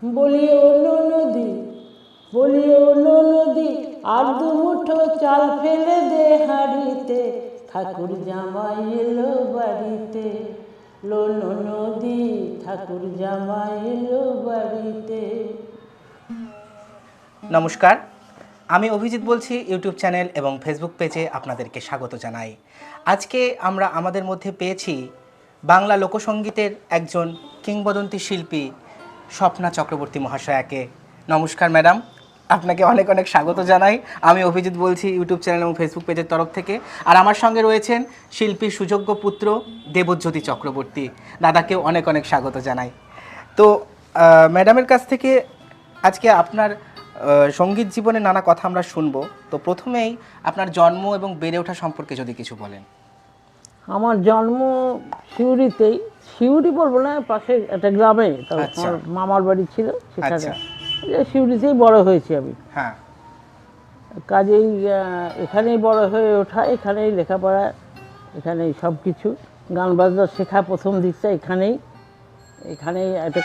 বলি ও নদী, বলি ও নদী, আর দু মুঠো চাল ফেলে দে হাঁড়িতে, ঠাকুর জামাই এলো বাড়িতে। নদী, ঠাকুর জামাই এলো বাড়িতে। নমস্কার, আমি অভিজিৎ বলছি। ইউটিউব চ্যানেল এবং ফেসবুক পেজে আপনাদেরকে স্বাগত জানাই। আজকে আমরা আমাদের মধ্যে পেয়েছি বাংলা লোকসঙ্গীতের একজন কিংবদন্তি শিল্পী স্বপ্না চক্রবর্তী মহাশয়াকে। নমস্কার ম্যাডাম, আপনাকে অনেক অনেক স্বাগত জানাই। আমি অভিজিৎ বলছি ইউটিউব চ্যানেল এবং ফেসবুক পেজের তরফ থেকে। আর আমার সঙ্গে রয়েছেন শিল্পীর সুযোগ্য পুত্র দেবজ্যোতি চক্রবর্তী। দাদাকেও অনেক অনেক স্বাগত জানাই। তো ম্যাডামের কাছ থেকে আজকে আপনার সঙ্গীত জীবনে নানা কথা আমরা শুনবো। তো প্রথমেই আপনার জন্ম এবং বেড়ে ওঠা সম্পর্কে যদি কিছু বলেন। আমার জন্ম সিউড়িতেই, সিউড়ি বলবো না, পাশে একটা গ্রামে। আচ্ছা। আমার মামার বাড়ি ছিল সেখানে। আচ্ছা। সিউড়িতেই বড় হয়েছি আমি। হ্যাঁ। কাজেই এখানেই বড় হয়ে ওঠা, এখানেই লেখাপড়া, এখানেই সব কিছু। গান বাজনা শেখা প্রথম দিকটা এখানেই একটা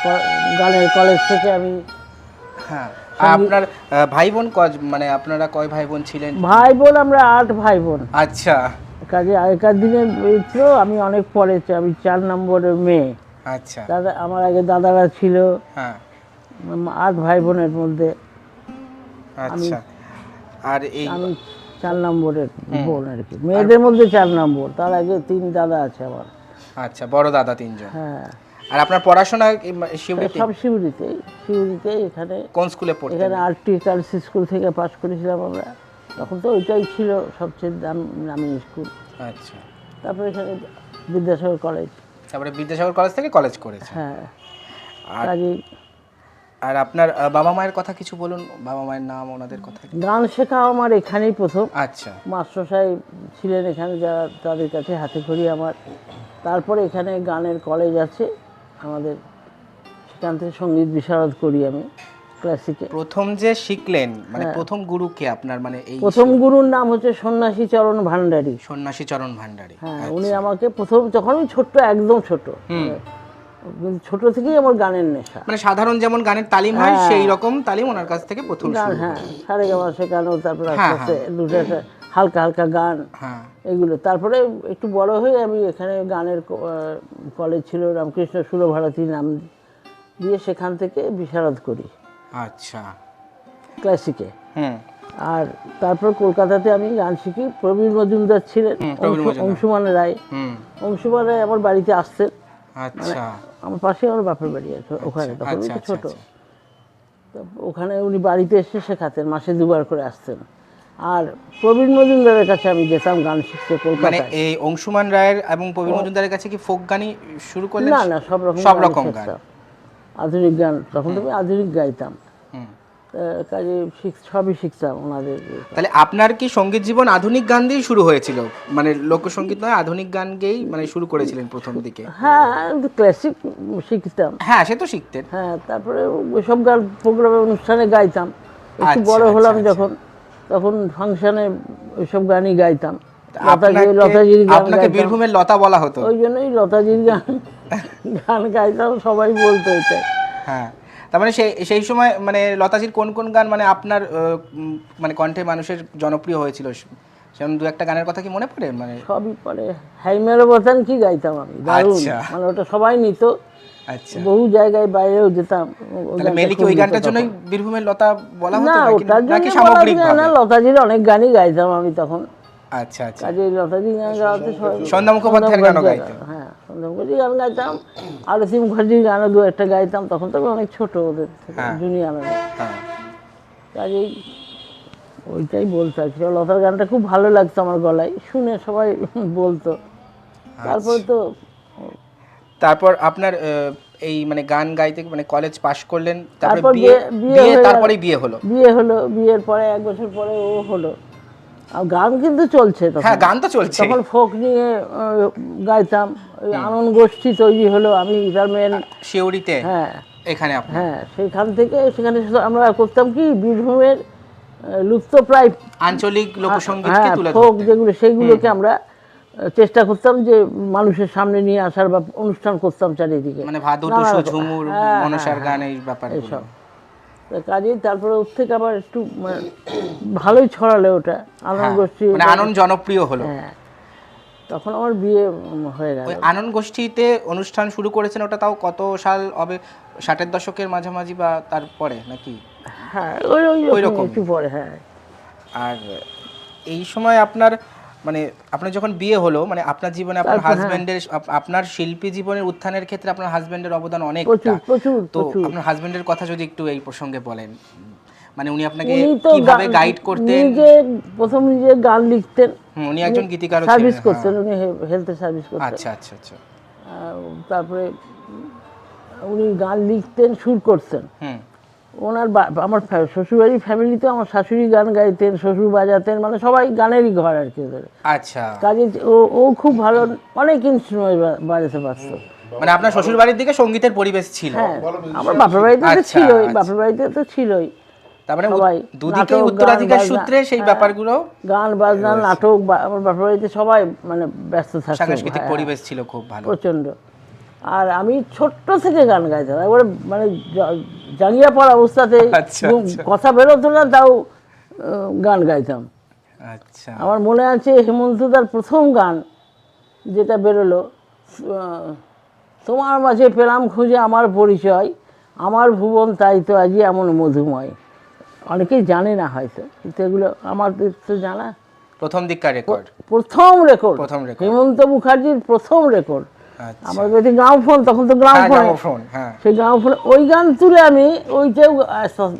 গানের কলেজ থেকে আমি। হ্যাঁ। আর আপনার ভাই বোন মানে আপনারা কয় ভাই বোন ছিলেন? ভাই বোন আমরা 8 ভাই বোন। আচ্ছা। কাজে আগেকার দিনে ছিল, আমি অনেক পরে, আমি 4 নম্বরের মেয়ে। আচ্ছা। দাদা, আমার আগে দাদারা ছিল। হ্যাঁ। 8 ভাই বোনের মধ্যে আচ্ছা। আর এই আমি 4 নম্বরের বোন আর কি। মেয়েদের মধ্যে 4 নম্বর। তার আগে 3 দাদা আছে আমার। আচ্ছা, বড় দাদা 3 জন। হ্যাঁ। আর আপনার পড়াশোনা শিউড়িতে? সব শিউড়িতেই। এখানে কোন স্কুলে পড়তেন? এখানে আরটি গার্লস স্কুল থেকে পাশ করেছিলাম আমরা। তখন তো ওইটাই ছিল সবচেয়ে দামি স্কুল। আচ্ছা। তারপরে এখানে বিদ্যাসাগর কলেজ। তারপরে বিদ্যাসাগর কলেজ থেকে কলেজ করেছে। হ্যাঁ। আর কাজে আর আপনার বাবা মায়ের কথা কিছু বলুন, বাবা মায়ের নাম, ওনাদের কথা। গান শেখা আমার এখানেই প্রথম। আচ্ছা। মাস্টার সাহেব ছিলেন এখানে, যারা তাদের কাছে হাতে খড়ি আমার। তারপরে এখানে গানের কলেজ আছে আমাদের, সেখান থেকে সঙ্গীত বিশারদ করি আমি ক্লাসিকে। প্রথম যে শিখলেন মানে প্রথম গুরু কে আপনার? মানে এই প্রথম গুরুর নাম হচ্ছে সন্ন্যাসী চরণ ভান্ডারী। সন্ন্যাসী চরণ ভান্ডারী। হ্যাঁ, উনি আমাকে প্রথম, যখন আমি ছোট্ট, একদম ছোট, ছোট থেকেই আমার গানের নেশা। মানে সাধারণ যেমন গানের তালিম হয় সেই রকম তালিম ওনার কাছ থেকে প্রথম শুরু। হ্যাঁ, সারেগামা শেখানো, তারপর আস্তে আস্তে দুটো একটা হালকা হালকা গান, এগুলো। তারপরে একটু বড় হয়ে আমি এখানে গানের কলেজ ছিল, রামকৃষ্ণ সুরভারতী নাম দিয়ে, সেখান থেকে বিশারদ করি। আচ্ছা। ক্লাসিকে। আর তারপর কলকাতাতে আমি গান শিখি। প্রবীর মজুমদার ছিলেন, অংশুমান রায়। অংশুমান রায় আমার বাড়িতে আসতেন। আচ্ছা। আমার পাশে আমার বাপের বাড়ি আছে ওখানে, তখন আমি তো ছোট। তো ওখানে উনি বাড়িতে এসে শেখাতেন, মাসে 2 বার করে আসতেন। আর প্রবীর মজুমদারের কাছে আমি যেতাম গান শিখতে কলকাতায়। মানে এই অংশুমান রায়ের এবং প্রবীর মজুমদারের কাছে কি ফোক গানই শুরু করলেন? না, সব রকম গান। আধুনিক গান, তখন তো আমি আধুনিক গাইতাম। কাজে সবই শিখতাম ওনাদের। তাহলে আপনার কি সঙ্গীত জীবন আধুনিক গান দিয়েই শুরু হয়েছিল? মানে লোকসঙ্গীত নয়, আধুনিক গান গেয়েই মানে শুরু করেছিলেন প্রথম দিকে? হ্যাঁ, ক্লাসিক শিখতাম। হ্যাঁ, সে তো শিখতেন। হ্যাঁ, তারপরে ওইসব গান প্রোগ্রামে, অনুষ্ঠানে গাইতাম। একটু বড় হলাম যখন, তখন ফাংশনে ওইসব গানই গাইতাম। লতাজির গান। আপনাকে বীরভূমের লতা বলা হতো। ওই জন্যই লতাজির গান গাইতাম, সবাই বলতো এটা। হ্যাঁ, তার মানে সেই সময় মানে লতাজির কোন কোন গান মানে আপনার মানে কণ্ঠে মানুষের জনপ্রিয় হয়েছিল? সেরকম 2-1 গানের কথা কি মনে পড়ে? মানে সবই পরে। হাইমের বতান কি গাইতাম আমি, দারুণ। মানে ওটা সবাই নিত। আচ্ছা। বহু জায়গায় বাইরেও যেতাম। তাহলে মেলি কি ওই গানটার জন্যই বীরভূমের লতা বলা হতো? না, ওটার জন্য না, লতাজির অনেক গানই গাইতাম আমি তখন। আচ্ছা আচ্ছা। কাজে লতাজির গান গাওয়াতে সন্ধ্যা মুখোপাধ্যায়ের গানও গাইতেন? হ্যাঁ, সন্ধ্যা মুখোপাধ্যায়ের গান গাইতাম। আরতি মুখার্জির গানও 2-1 গাইতাম। তখন তো অনেক ছোট, ওদের থেকে জুনিয়র আমি। কাজেই ওইটাই বলতে চাইছি, লতার গানটা খুব ভালো লাগতো আমার গলায়, শুনে সবাই বলতো। তারপর আপনার এই মানে গান গাইতে মানে কলেজ পাশ করলেন, তারপর তারপরে বিয়ে হলো। বিয়ের পরে 1 বছর পরে ও হলো। আর গান কিন্তু চলছে তখন। হ্যাঁ, গান তো চলছে। তখন ফোক নিয়ে গাইতাম। ওই আনন্দ গোষ্ঠী তৈরি হলো, আমি ইদারমেন শিউড়িতে। হ্যাঁ, এখানে আপনি? হ্যাঁ, সেখানে আমরা করতাম কি, বীরভূমের লুপ্ত প্রায় আঞ্চলিক লোকসঙ্গীতকে তুলে ফোক যেগুলো, সেইগুলোকে আমরা চেষ্টা করতাম যে মানুষের সামনে নিয়ে আসার বা অনুষ্ঠান করতাম চারিদিকে, মানে ভাদু টুসু ঝুমুর মনসার গান এই ব্যাপারগুলো। এসব কাজেই তারপরে ওর থেকে আবার একটু মানে ভালোই ছড়ালে ওটা আনন্দ গোষ্ঠী, মানে আনন্দ জনপ্রিয় হলো। হ্যাঁ তখন আমার বিয়ে হয়ে গেল। ওই আনন্দ গোষ্ঠীতে অনুষ্ঠান শুরু করেছেন, ওটা তাও কত সাল হবে? 60-এর দশকের মাঝামাঝি বা তারপরে নাকি? হ্যাঁ ওই রকম একটু পরে। হ্যাঁ আর এই সময় আপনার মানে আপনার যখন বিয়ে হলো, মানে আপনার জীবনে আপনার হাজবেন্ডের, আপনার শিল্পী জীবনের উত্থানের ক্ষেত্রে আপনার হাজবেন্ডের অবদান অনেকটা। তো আপনার হাজবেন্ডের কথা যদি একটু এই প্রসঙ্গে বলেন, মানে উনি আপনাকে কিভাবে গাইড করতেন? প্রথম নিজে গান লিখতেন, উনি একজন গীতিকার সার্ভিস করতেন, উনি হেলথে সার্ভিস করতেন। আচ্ছা আচ্ছা আচ্ছা। তারপরে উনি গান লিখতেন, সুর করতেন। ওনার আমার শ্বশুরবাড়ির ফ্যামিলিতে আমার শাশুড়ি গান গাইতেন, শ্বশুর বাজাতেন, মানে সবাই গানেরই ঘর আর কি। আচ্ছা, কাজে ও খুব ভালো অনেক ইনস্ট্রুমেন্ট বাজাতে পারতো। মানে আপনার শ্বশুর বাড়ির দিকে সঙ্গীতের পরিবেশ ছিল? হ্যাঁ, আমার বাপের বাড়িতে তো ছিলই, বাপের বাড়িতে তো ছিলই। তারপরে দুদিকে উত্তরাধিকার সূত্রে সেই ব্যাপারগুলো, গান বাজনা নাটক, আমার বাপের বাড়িতে সবাই মানে ব্যস্ত থাকতো, সাংস্কৃতিক পরিবেশ ছিল খুব ভালো, প্রচন্ড। আর আমি ছোট্ট থেকে গান গাইতাম, একবারে মানে জাঙ্গিয়া পড়া অবস্থাতে, কথা বেরোতো না তাও গান গাইতাম। আচ্ছা, আমার মনে আছে হেমন্তদার প্রথম গান যেটা বেরোলো, তোমার মাঝে পেলাম খুঁজে আমার পরিচয়, আমার ভুবন তাই তো আজই এমন মধুময়। অনেকেই জানে না হয়তো, কিন্তু এগুলো আমাদের তো জানা। প্রথম দিককার রেকর্ড, প্রথম রেকর্ড হেমন্ত মুখার্জির প্রথম রেকর্ড। আমার কাছে গ্রামোফোন, তখন তো গ্রামোফোন, সেই গ্রামোফোন ওই গান তুলে আমি ওইটাও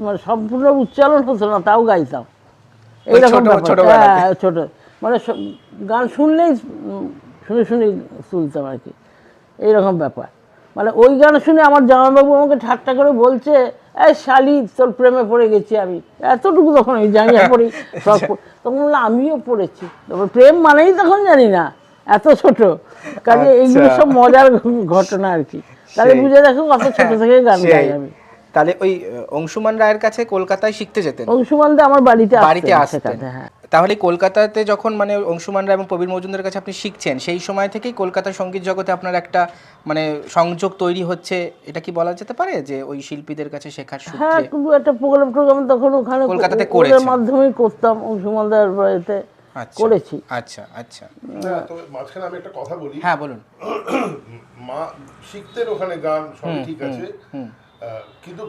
মানে সম্পূর্ণ উচ্চারণ হতো না তাও গাইতাম। এইরকম ছোট মানে গান শুনলেই শুনে শুনে তুলতাম আর কি, এইরকম ব্যাপার। মানে ওই গান শুনে আমার জামাইবাবু আমাকে ঠাট্টা করে বলছে, এই শালি তোর প্রেমে পড়ে গেছি আমি, এতটুকু তখন আমি জানিয়ে পড়ি। তখন বললাম আমিও পড়েছি, তারপর প্রেম মানেই তখন জানি না, এত ছোট। কাজে এইগুলো সব মজার ঘটনা আর কি। তাহলে বুঝে দেখো কত ছোট থেকে গান গাই আমি। তাহলে ওই অংশুমান রায়ের কাছে কলকাতায় শিখতে যেতেন? অংশুমান দা আমার বাড়িতে আসতেন। হ্যাঁ, তাহলে কলকাতাতে যখন মানে অংশুমান রায় এবং প্রবীর মজুমদারের কাছে আপনি শিখছেন, সেই সময় থেকেই কলকাতার সঙ্গীত জগতে আপনার একটা মানে সংযোগ তৈরি হচ্ছে, এটা কি বলা যেতে পারে যে ওই শিল্পীদের কাছে শেখার সূত্রে? হ্যাঁ, কিন্তু একটা প্রোগ্রাম তখন ওখানে কলকাতাতে ওদের মাধ্যমেই করতাম, অংশুমান দার বাড়িতে করেছি। আচ্ছা আচ্ছা। না, তবে মাঝখানে আমি একটা কথা বলি। হ্যাঁ বলুন। মা শিখতেন ওখানে গান, সবই ঠিক আছে, কিন্তু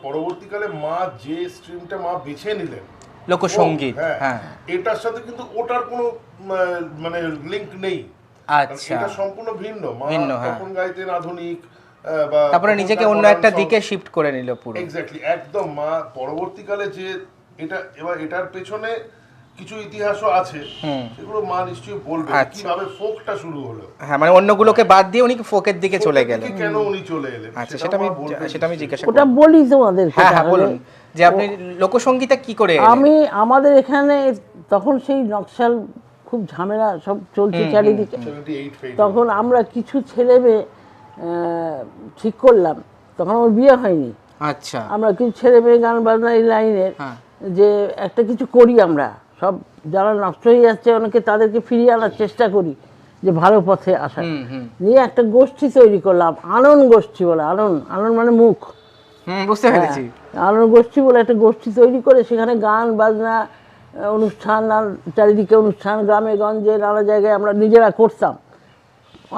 পরবর্তীকালে মা যে স্ট্রিমটা মা বেছে নিলেন, লোকসঙ্গীত, হ্যাঁ, এটার সাথে কিন্তু ওটার কোনো মানে লিংক নেই। আচ্ছা, এটা সম্পূর্ণ ভিন্ন। মা তখন গাইতেন আধুনিক, তারপরে নিজেকে অন্য একটা দিকে শিফট করে নিল পুরো। এক্স্যাক্টলি, একদম। মা পরবর্তীকালে যে এটা, এবার এটার পেছনে কিছু ইতিহাসও আছে, সেগুলো মা নিশ্চয়ই বলবে কিভাবে ফোকটা শুরু হলো। হ্যাঁ, মানে অন্যগুলোকে বাদ দিয়ে উনি ফোকের দিকে চলে গেলেন। কেন উনি চলে এলেন? আচ্ছা, সেটা আমি জিজ্ঞাসা ওটা বলি তোমাদের। হ্যাঁ বলুন, যে আপনি লোকসঙ্গীতটা কি করে? আমি আমাদের এখানে তখন সেই নকশাল খুব ঝামেলা সব চলছে চারিদিকে, তখন আমরা কিছু ছেলে মেয়ে ঠিক করলাম, তখন আমার বিয়ে হয়নি। আচ্ছা, আমরা কিছু ছেলে মেয়ে গান বাজনা এই লাইনের যে একটা কিছু করি, আমরা সব যারা নষ্ট হয়ে যাচ্ছে অনেকে তাদেরকে ফিরিয়ে আনার চেষ্টা করি, যে ভালো পথে আসা নিয়ে একটা গোষ্ঠী তৈরি করলাম, আনন্দ গোষ্ঠী বলে। আনন্দ মানে মুখ, বুঝতে পেরেছি। আনন্দ গোষ্ঠী বলে একটা গোষ্ঠী তৈরি করে সেখানে গান বাজনা অনুষ্ঠান, চারিদিকে অনুষ্ঠান, গ্রামে গঞ্জে নানা জায়গায় আমরা নিজেরা করতাম।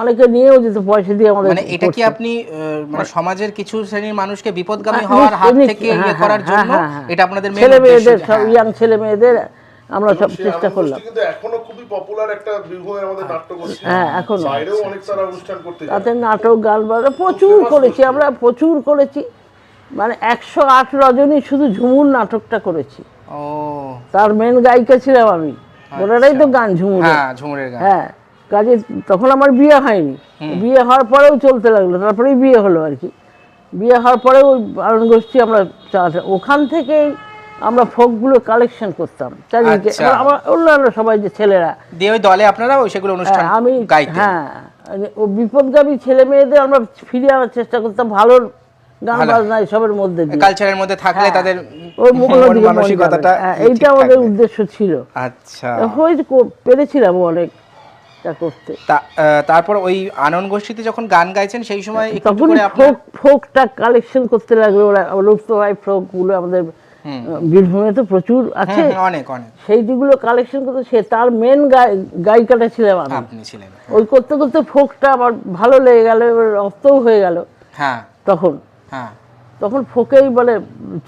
অনেকে নিয়েও যেত পয়সা দিয়ে আমাদের। মানে এটা কি আপনি মানে সমাজের কিছু শ্রেণীর মানুষকে বিপদগামী হওয়ার হাত থেকে ইয়ে করার জন্য এটা আপনাদের ছেলে মেয়েদের, সব ইয়াং ছেলে মেয়েদের আমরা সব চেষ্টা করলাম। কিন্তু এখনো খুবই পপুলার একটা বীরভূমের আমাদের নাট্যগোষ্ঠী। হ্যাঁ, এখনো বাইরেও অনেক তারা অনুষ্ঠান করতে যায়। তাতে নাটক গান বাজনা প্রচুর করেছি আমরা, প্রচুর করেছি। মানে 108 রজনী শুধু ঝুমুর নাটকটা করেছি। ও, তার মেন গায়িকা ছিলাম আমি, ওটাই তো গান ঝুমুরের গান। হ্যাঁ, কাজে তখন আমার বিয়ে হয়নি, বিয়ে হওয়ার পরেও চলতে লাগলো, তারপরেই বিয়ে হলো আর কি। বিয়ে হওয়ার পরেও ওই আনন্দ গোষ্ঠী আমরা চালাতাম, ওখান থেকেই আমরা ফোকগুলো কালেকশন করতাম চারিদিকে। আমার অন্যান্য সবাই যে ছেলেরা দিয়ে ওই দলে আপনারা সেগুলো অনুষ্ঠান আমি গাইতেন। হ্যাঁ, ও বিপদগামী ছেলে মেয়েদের আমরা ফিরিয়ে আনার চেষ্টা করতাম, ভালো গান বাজনা এসবের মধ্যে দিয়ে, কালচারের মধ্যে থাকলে তাদের ওই মানসিকতাটা, এইটা আমাদের উদ্দেশ্য ছিল। আচ্ছা, হয়তো পেরেছিলাম অনেক। করতে। তারপর ওই আনন্দ গোষ্ঠীতে যখন গান গাইছেন সেই সময় একটু তখন করে আপনার ফোকটা কালেকশন করতে লাগলো ওরা, লুপ্তপ্রায় ফোকগুলো আমাদের বীরভূমে তো প্রচুর আছে, অনেক অনেক সেইগুলো কালেকশন করতে, সে তার মেন গায়িকাটা ছিলাম আমি। আপনি ছিলেন। ওই করতে করতে ফোকটা আমার ভালো লেগে গেল, রক্তও হয়ে গেল হ্যাঁ তখন। হ্যাঁ তখন ফোকেই বলে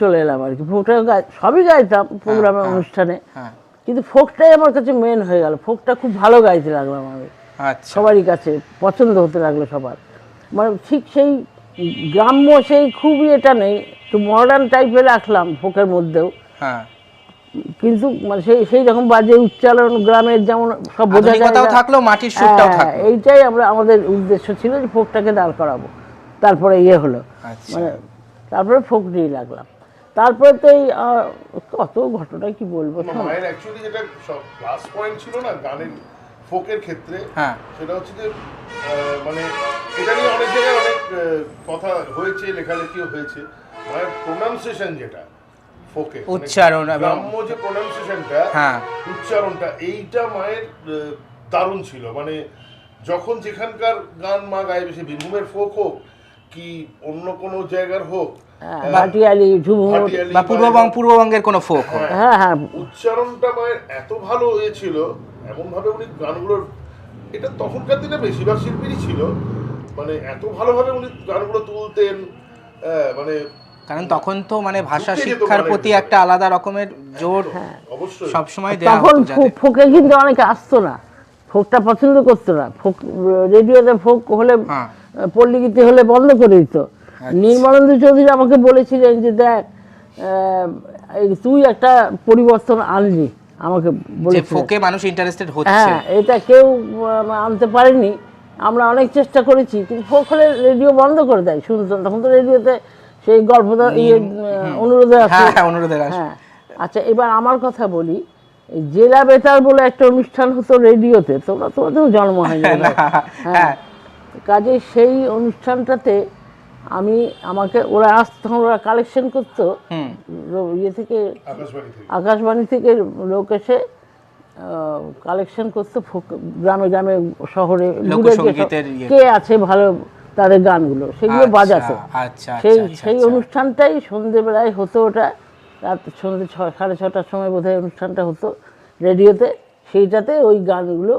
চলে এলাম আর কি। ফোকটা সবই গাইতাম প্রোগ্রামে, অনুষ্ঠানে, হ্যাঁ কিন্তু ফোকটাই আমার কাছে মেন হয়ে গেল। ফোকটা খুব ভালো গাইতে লাগলাম আমি, আচ্ছা সবারই কাছে পছন্দ হতে লাগলো সবার। মানে ঠিক সেই গ্রাম্য সেই খুবই এটা নেই, একটু মডার্ন টাইপের রাখলাম ফোকের মধ্যেও, হ্যাঁ কিন্তু মানে সেই রকম বাজে উচ্চারণ গ্রামের যেমন সব বোঝা যায় আধুনিকতাও না। থাকলো, মাটির সুরটাও থাকলো। এইটাই আমাদের উদ্দেশ্য ছিল যে ফোকটাকে দাঁড় করাবো। তারপরে হলো আচ্ছা মানে তারপরে ফোক নিয়ে লাগলাম। তারপরে তো এই কত ঘটনা কি বলবো। মায়ের অ্যাকচুয়ালি যেটা সব প্লাস পয়েন্ট ছিল না গানের ফোকের ক্ষেত্রে, হ্যাঁ সেটা হচ্ছে যে মানে এটা নিয়ে অনেক জায়গায় অনেক কথা হয়েছে, লেখালেখিও হয়েছে। মায়ের প্রোনাউন্সিয়েশন যেটা ফোকে, উচ্চারণ এবং গ্রাম্য যে প্রোনাউন্সিয়েশনটা, হ্যাঁ উচ্চারণটা, এইটা মায়ের দারুণ ছিল। মানে যখন যেখানকার গান মা গাইবে, সে বীরভূমের ফোক হোক কি অন্য কোনো জায়গার হোক, ভাটিয়ালি, ঝুমুর ভাটিয়ালি বা পূর্ববঙ্গের কোনো ফোক হোক, হ্যাঁ হ্যাঁ, উচ্চারণটা মায়ের এত ভালো ছিল, এমন ভাবে উনি গানগুলোর, এটা তখনকার দিনে বেশিরভাগ শিল্পীরই ছিল, মানে এত ভালোভাবে উনি গানগুলো তুলতেন। মানে কারণ তখন তো মানে ভাষা ঢুকে যেত শিক্ষার গানের প্রতি ভিতরে। একটা আলাদা রকমের জোর অবশ্যই সবসময় দেওয়া তখন হতো যাদের। ফোকে কিন্তু অনেকে আসতো না, ফোকটা পছন্দ করতো না। ফোক রেডিওতে ফোক হলে, হ্যাঁ পল্লীগীতি হলে বন্ধ করে দিত। নির্মলেন্দু চৌধুরী আমাকে বলেছিলেন যে দেখ, তুই একটা পরিবর্তন আনলি, আমাকে যে বলেছিলেন। ফোকে মানুষ ইন্টারেস্টেড হচ্ছে, হ্যাঁ, এটা কেউ আনতে পারেনি, আমরা অনেক চেষ্টা করেছি, কিন্তু ফোক হলে রেডিও বন্ধ করে দেয়, শুনতাম তখন তো রেডিওতে সেই গল্পটা অনুরোধে আছে। হ্যাঁ অনুরোধের আসে। হ্যাঁ, আচ্ছা এবার আমার কথা বলি, এই জেলা বেতার বলে একটা অনুষ্ঠান হতো রেডিওতে, তোমাদেরও জন্ম হয়নি বোধহয়। হ্যাঁ, কাজে সেই অনুষ্ঠানটাতে আমাকে ওরা তখন ওরা কালেকশন করতো ইয়ে থেকে, আকাশবাণী থেকে লোক এসে কালেকশন করতো গ্রামে গ্রামে শহরে কে আছে ভালো তাদের গানগুলো, সেগুলো বাজাতো। সেই অনুষ্ঠানটাই সন্ধ্যেবেলায় হতো, ওটা রাত সন্ধ্যে 6:30-6টার সময় বোধহয় অনুষ্ঠানটা হতো রেডিওতে, সেইটাতে ওই গানগুলো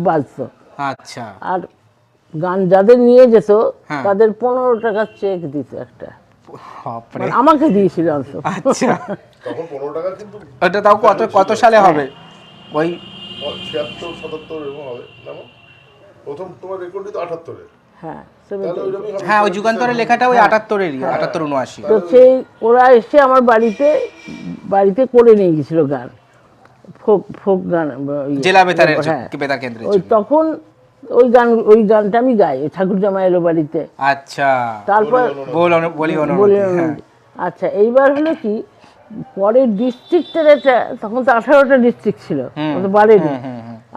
বাজতো। আচ্ছা, আর গান যাদের নিয়ে যেত তাদের 15 টাকার চেক দিত একটা, আমাকে দিয়েছিল। আচ্ছা, তখন 15 টাকা কিন্তু, ওটা তাও কত সালে হবে? ওই 76-77 এরকম হবে না? প্রথম তোমার রেকর্ডই তো 78-এর। হ্যাঁ, ওই যুগান্তরের লেখাটা ওই 78-এরই, 78-79। তো সেই ওরা এসে আমার বাড়িতে করে নিয়ে গেছিল গান, ফোক গান, জেলা বেতারের বেতার কেন্দ্রে। ওই তখন ওই গানটা আমি গাই, ঠাকুর জামা এলো বাড়িতে। আচ্ছা, তারপর বলি। আচ্ছা, এইবার হলো কি, পরের ডিস্ট্রিক্টের একটা, তখন তো 18টা ডিস্ট্রিক্ট ছিল, বাড়েনি,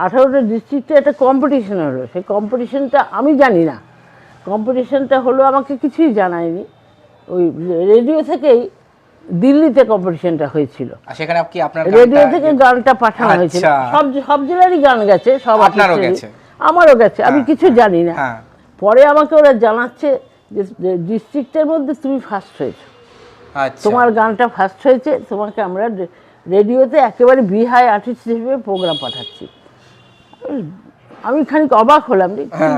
18টা ডিস্ট্রিক্টে একটা কম্পিটিশন হলো। সেই কম্পিটিশনটা আমি জানি না, কম্পিটিশনটা হলো আমাকে কিছুই জানায়নি, ওই রেডিও থেকেই দিল্লিতে কম্পিটিশনটা হয়েছিল। সেখানে কি আপনার রেডিও থেকে গানটা পাঠানো হয়েছিল, সব জেলারই গান গেছে, সব আপনারও গেছে, আমারও গেছে, আমি কিছু জানি না। পরে আমাকে ওরা জানাচ্ছে যে ডিস্ট্রিক্টের মধ্যে তুমি ফার্স্ট হয়েছো, তোমার গানটা ফার্স্ট হয়েছে, তোমাকে আমরা রেডিওতে একেবারে বিহাই আর্টিস্ট হিসেবে প্রোগ্রাম পাঠাচ্ছি। আমি খানিক অবাক হলাম,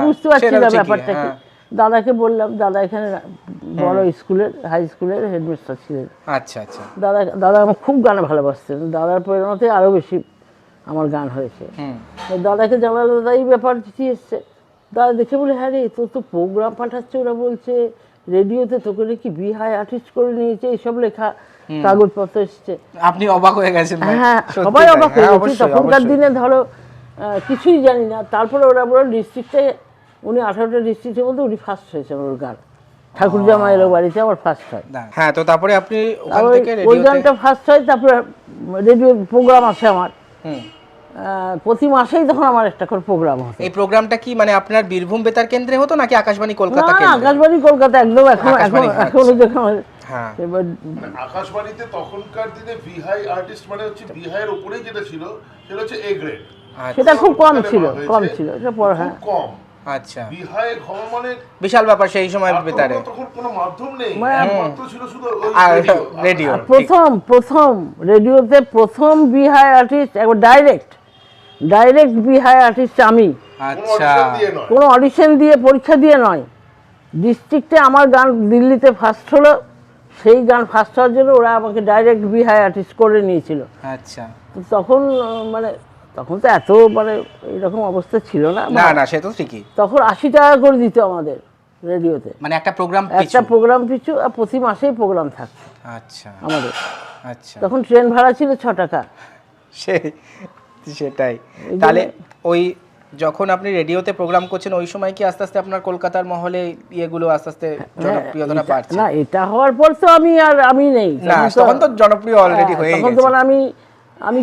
বুঝতে পারছি না ব্যাপারটা কি। দাদাকে বললাম, দাদা এখানে বড় স্কুলের, হাই স্কুলের হেডমাস্টার ছিলেন। আচ্ছা, দাদা আমার খুব গান ভালোবাসতেন, দাদার প্রেরণাতে আরও বেশি আমার গান হয়েছে। দাদাকে জানালো, দাদা এই ব্যাপার চিঠি এসছে। দাদা দেখে বলে, হ্যাঁ রে, তোর তো প্রোগ্রাম পাঠাচ্ছে, ওরা বলছে রেডিওতে তোকে নাকি বিহাই আর্টিস্ট করে নিয়েছে, এইসব লেখা কাগজপত্র এসছে। আপনি অবাক হয়ে গেছেন? হ্যাঁ, সবাই অবাক হয়ে গেছে। তখনকার দিনে ধরো কিছুই জানি না। তারপরে ওরা বলো ডিস্ট্রিক্টে, উনি 18টা ডিস্ট্রিক্টের মধ্যে উনি ফার্স্ট হয়েছেন, ওর গান ঠাকুর জামা এলো বাড়িতে আমার ফার্স্ট হয়। হ্যাঁ, তো তারপরে আপনি ওখান থেকে ওই গানটা ফার্স্ট হয়। তারপরে রেডিও প্রোগ্রাম আছে আমার, প্রতি মাসেই তখন আমার একটা করে প্রোগ্রাম হতো। এই প্রোগ্রামটা কি মানে আপনার বীরভূম বেতার কেন্দ্রে হতো নাকি আকাশবাণী কলকাতা কেন্দ্রে? আকাশবাণী কলকাতা, একদম। এখন যখন আকাশবাণীতে তখনকার দিনে বিহাই আর্টিস্ট মানে হচ্ছে বিহাইয়ের উপরেই যেটা ছিল সেটা হচ্ছে এ গ্রেড, সেটা খুব কম ছিল, হয়েছে, কম ছিল, এটা পর হ্যাঁ খুব কম। আচ্ছা, বিহারে খবর মানে বিশাল ব্যাপার সেই সময় আর বেতারে। তখন কোনো মাধ্যম নেই, মানে একমাত্র ছিল শুধু ওই আর রেডিও। রেডিও, আর প্রথম রেডিওতে প্রথম বিহার আর্টিস্ট একবার ডাইরেক্ট বিহার আর্টিস্ট আমি, কোনো আচ্ছা audition দিয়ে নয়। কোনো অডিশন দিয়ে পরীক্ষা দিয়ে নয়, ডিস্ট্রিক্টে আমার গান দিল্লিতে ফার্স্ট হলো, সেই গান ফার্স্ট হওয়ার জন্য ওরা আমাকে ডাইরেক্ট বিহার আর্টিস্ট করে নিয়েছিল। আচ্ছা, তো তখন মানে তখন তো এত মানে এরকম অবস্থা ছিল না, না না সে তো ঠিকই, তখন 80 টাকা করে দিত আমাদের রেডিওতে, মানে একটা প্রোগ্রাম একটা প্রোগ্রাম পিছু, আর প্রতি মাসেই প্রোগ্রাম থাকতো আচ্ছা আমাদের। আচ্ছা, তখন ট্রেন ভাড়া ছিল 6 টাকা। সেটাই। তাহলে ওই যখন আপনি রেডিওতে প্রোগ্রাম করছেন ওই সময় কি আস্তে আস্তে আপনার কলকাতার মহলে ইয়েগুলো আস্তে আস্তে জনপ্রিয়তা বাড়ছে? না, এটা হওয়ার পর তো আমি নেই, না, তখন তো জনপ্রিয় অলরেডি হয়ে তখন তো গেছে। মানে আমি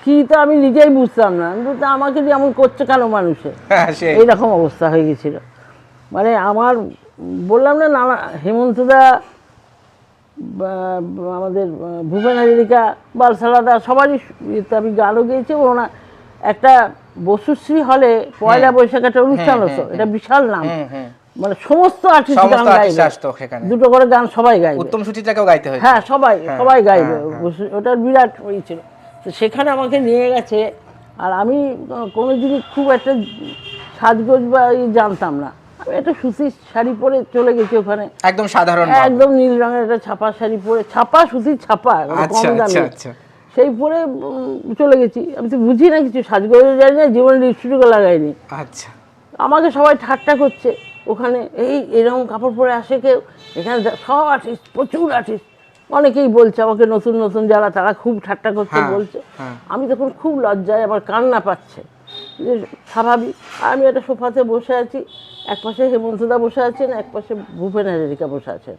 কি তো আমি নিজেই বুঝতাম না, আমি বলতাম আমাকে দিয়ে এমন করছে কেন মানুষে, হ্যাঁ সেই এইরকম অবস্থা হয়ে গেছিল। মানে আমার বললাম না, নানা হেমন্তদা, আমাদের ভূপেন হাজারিকা, বালসালাদা, সবারই ইয়েতে আমি গানও গেয়েছি। ওনা একটা বসুশ্রী হলে পয়লা বৈশাখ একটা অনুষ্ঠান হতো, এটা বিশাল নাম, মানে সমস্ত আর্টিস্ট গান গাইবে, আসতো সেখানে, দুটো করে গান সবাই গাইবে, উত্তম সুচিত্রাকেও গাইতে হয়েছে। হ্যাঁ সবাই গাইবে, ওটার বিরাট ইয়ে ছিল। তো সেখানে আমাকে নিয়ে গেছে, আর আমি কোনোদিনই খুব একটা সাজগোজ বা জানতাম না, আমি একটা সুতির শাড়ি পরে চলে গেছি ওখানে, একদম সাধারণ, একদম নীল রঙের একটা ছাপা শাড়ি পরে, সুতির ছাপা, মানে আচ্ছা কম দামি, আচ্ছা আচ্ছা, সেই পরে চলে গেছি। আমি তো বুঝি না কিছু, সাজগোজও যাই না, জীবনে লিপস্টিকও লাগাইনি। আচ্ছা আমাকে সবাই ঠাট্টা করছে ওখানে, এরকম কাপড় পরে আসে কেউ এখানে, সব আর্টিস্ট, প্রচুর আর্টিস্ট, অনেকেই বলছে আমাকে, নতুন নতুন যারা তারা খুব ঠাট্টা করছে, বলছে। আমি তখন খুব লজ্জায় আমার কান্না পাচ্ছে, যে স্বাভাবিক। আমি একটা সোফাতে বসে আছি, এক পাশে হেমন্তদা বসে আছেন, এক পাশে ভূপেন হাজারিকা বসে আছেন,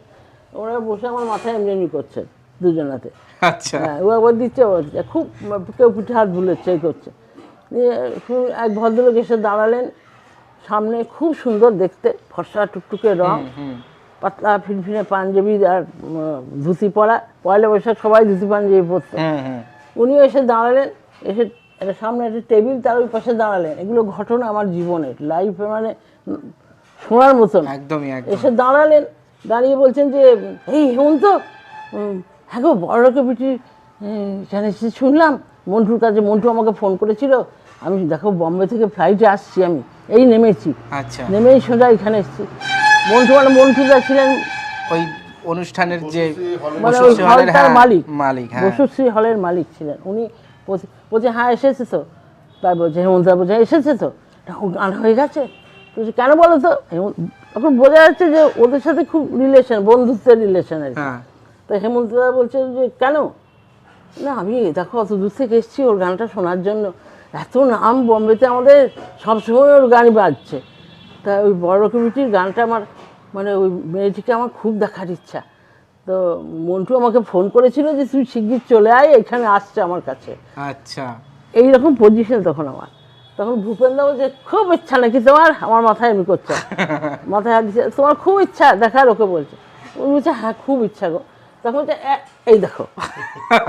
ওরা বসে আমার মাথায় এমনি করছেন দুজনাতে। আচ্ছা, হ্যাঁ, ও একবার দিচ্ছে, খুব কেউ পিঠে হাত বুলেছে, এই করছে। দিয়ে এক ভদ্রলোক এসে দাঁড়ালেন সামনে, খুব সুন্দর দেখতে, ফর্সা টুকটুকে রং, পাতলা ফিনফিনে পাঞ্জাবি আর ধুতি পরা, পয়লা বৈশাখ সবাই ধুতি পাঞ্জাবি পরতো। উনিও এসে দাঁড়ালেন, এসে একটা সামনে একটা টেবিল, তার ওই পাশে দাঁড়ালেন। এগুলো ঘটনা আমার জীবনের, লাইফে মানে শোনার মতন। একদমই এসে দাঁড়ালেন, দাঁড়িয়ে বলছেন যে, এই হেমন্ত, হ্যাঁ গো, বড় লোকের বিটি জানিস, শুনলাম মন্টুর কাছে, মন্টু আমাকে ফোন করেছিল, আমি দেখো বম্বে থেকে ফ্লাইটে আসছি, আমি এই নেমেছি, আচ্ছা, নেমেই সোজা এখানে এসেছি। মন্টুদা ছিলেন ওই অনুষ্ঠানের যে মানে ওই হলটার মালিক, হ্যাঁ, বসুশ্রী হলের মালিক ছিলেন উনি। বলছে হ্যাঁ এসেছে তো, তাই বলছে হেমন্তদা, বলছে এসেছে তো, গান হয়ে গেছে। বলছে কেন বলো তো, তখন বোঝা যাচ্ছে যে ওদের সাথে খুব রিলেশন, বন্ধুত্বের রিলেশন আর কি। তো হেমন্তদা বলছে যে কেন না, আমি দেখো অত দূর থেকে এসেছি ওর গানটা শোনার জন্য, এত নাম বম্বেতে আমাদের, সবসময় ওর গান বাজছে। তা ওই বড় কমিটির গানটা আমার, মানে ওই মেয়েটিকে আমার খুব দেখার ইচ্ছা। তো মন্টু আমাকে ফোন করেছিল যে তুই শিগগির চলে আয়, এখানে আসছে আমার কাছে। আচ্ছা, এইরকম পজিশন তখন আমার। তখন ভূপেনদা বলছে খুব ইচ্ছা নাকি তোমার, আমার মাথায় এমনি করছে, মাথায় হাত দিচ্ছে, তোমার খুব ইচ্ছা দেখার, ওকে বলছে। ও বলছে হ্যাঁ খুব ইচ্ছা গো। তখন বলছে এই দেখো,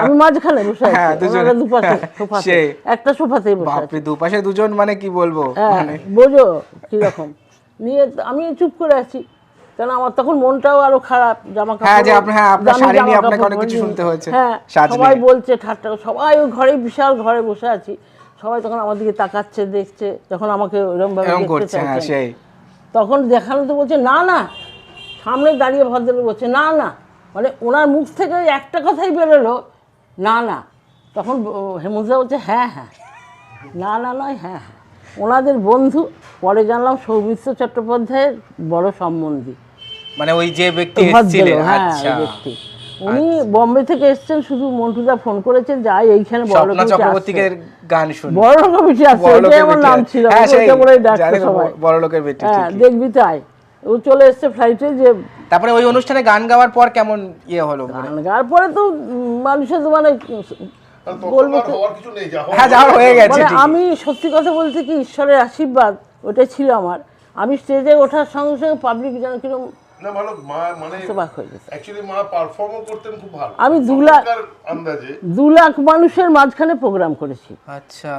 আমি মাঝখানে বসে আছি, ওনারা দুপাশে সোফাতে, একটা সোফাতেই বসে আছি, দুপাশে দুজন, মানে কি বলবো, বোঝো কিরকম। নিয়ে আমি চুপ করে আছি, কারণ আমার তখন মনটাও আরো খারাপ, জামা কাপড়, হ্যাঁ সবাই বলছে ঠাট্টা, সবাই ওই ঘরে, বিশাল ঘরে বসে আছি, সবাই তখন আমার দিকে তাকাচ্ছে, দেখছে, যখন আমাকে ওরকম ভাবে দেখতে চাইছে, তখন দেখানো তো বলছে না না, সামনে দাঁড়িয়ে ভদ্রলোক বলছে না না, মানে ওনার মুখ থেকে একটা কথাই বেরোলো না না। তখন হেমন্তদা বলছে হ্যাঁ হ্যাঁ, না না নয় হ্যাঁ হ্যাঁ, ওনাদের বন্ধু। পরে জানলাম সৌমিত্র চট্টোপাধ্যায়ের বড় সম্বন্ধী, মানে ওই যে ব্যক্তি এসেছিলেন। আচ্ছা, ব্যক্তি উনি বম্বে থেকে এসেছেন, শুধু মন্টুদা ফোন করেছেন যাই এইখানে বড় চক্রবর্তীর গান শুনি, বড় কমিটি আছে, ওইটাই আমার নাম ছিল, ওইটা বলেই ডাকতো সবাই, বড় লোকের বেটি, হ্যাঁ দেখবি তাই। ও চলে এসছে ফ্লাইটে। যে তারপরে ওই অনুষ্ঠানে গান গাওয়ার পর কেমন ইয়ে হলো? গান গাওয়ার পরে তো মানুষের তো মানে বলবো কিছু নেই, হ্যাঁ যাওয়ার হয়ে গেছে। আমি সত্যি কথা বলতে কি, ঈশ্বরের আশীর্বাদ ওটাই ছিল আমার। আমি স্টেজে ওঠার সঙ্গে সঙ্গে পাবলিক যেন কিরকম না ভালো, মানে অ্যাকচুয়ালি মা পারফর্মও করতেন খুব ভালো। আমি 2 লাখ মানুষের মাঝখানে প্রোগ্রাম করেছি। আচ্ছা,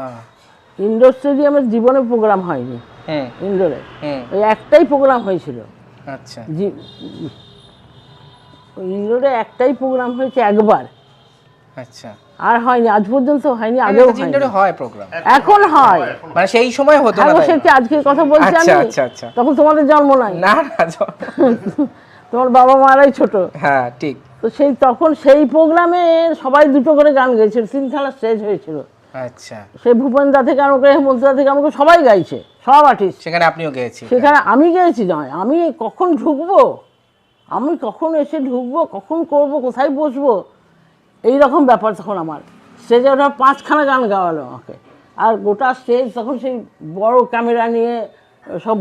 ইন্ডোর স্টেডিয়ামের জীবনে প্রোগ্রাম হয়নি, হুম ইন্ডোরে হুম ওই একটাই প্রোগ্রাম হয়েছিল। আচ্ছা ওই ইন্ডোরে একটাই প্রোগ্রাম হয়েছে একবার, আচ্ছা আর হয়নি, আজ পর্যন্ত হয়নি, আগেও হয়নি। ইন্ডোরে হয় প্রোগ্রাম, এখন হয়। মানে সেই সময় হতো না, হ্যাঁ গো, তাই সে না? কি আজকের কথা বলছি আচ্ছা আমি? আচ্ছা আচ্ছা তখন তোমাদের জন্ম নাই, না না তোমার বাবা মারাই ছোট। হ্যাঁ ঠিক তো সেই তখন সেই প্রোগ্রামে সবাই দুটো করে গান গেয়েছিল, তিনখানা স্টেজ হয়েছিল। আচ্ছা সেই ভূপেনদা থেকে আরম্ভ করে হেমন্তদা থেকে আরম্ভ করে সবাই গাইছে, সব আর্টিস্ট। সেখানে আপনিও গেয়েছি? সেখানে আমি গেয়েছি নয়, আমি কখন ঢুকবো, আমি কখন এসে ঢুকবো, কখন করব, কোথায় বসবো, এই রকম ব্যাপার তখন আমার। স্টেজে ওটা 5খানা গান গাওয়ালো আমাকে, আর গোটা স্টেজ তখন সেই বড় ক্যামেরা নিয়ে সব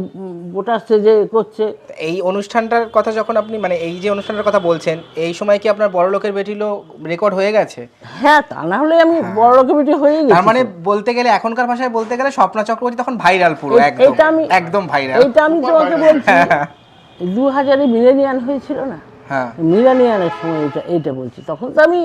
গোটা স্টেজে করছে। এই অনুষ্ঠানটার কথা যখন আপনি, মানে এই যে অনুষ্ঠানটার কথা বলছেন, এই সময় কি আপনার বড় লোকের বেটিলো রেকর্ড হয়ে গেছে? হ্যাঁ, তা না হলে আমি বড় লোকের বেটি হয়ে গেছি। তার মানে বলতে গেলে, এখনকার ভাষায় বলতে গেলে স্বপ্না চক্রবর্তী তখন ভাইরাল, পুরো একদম এটা আমি একদম ভাইরাল। এইটা আমি তোমাকে বলছি, 2000-এ মিলেনিয়ান হয়েছিল না, হ্যাঁ মিলেনিয়ানের সময় এইটা বলছি। তখন তো আমি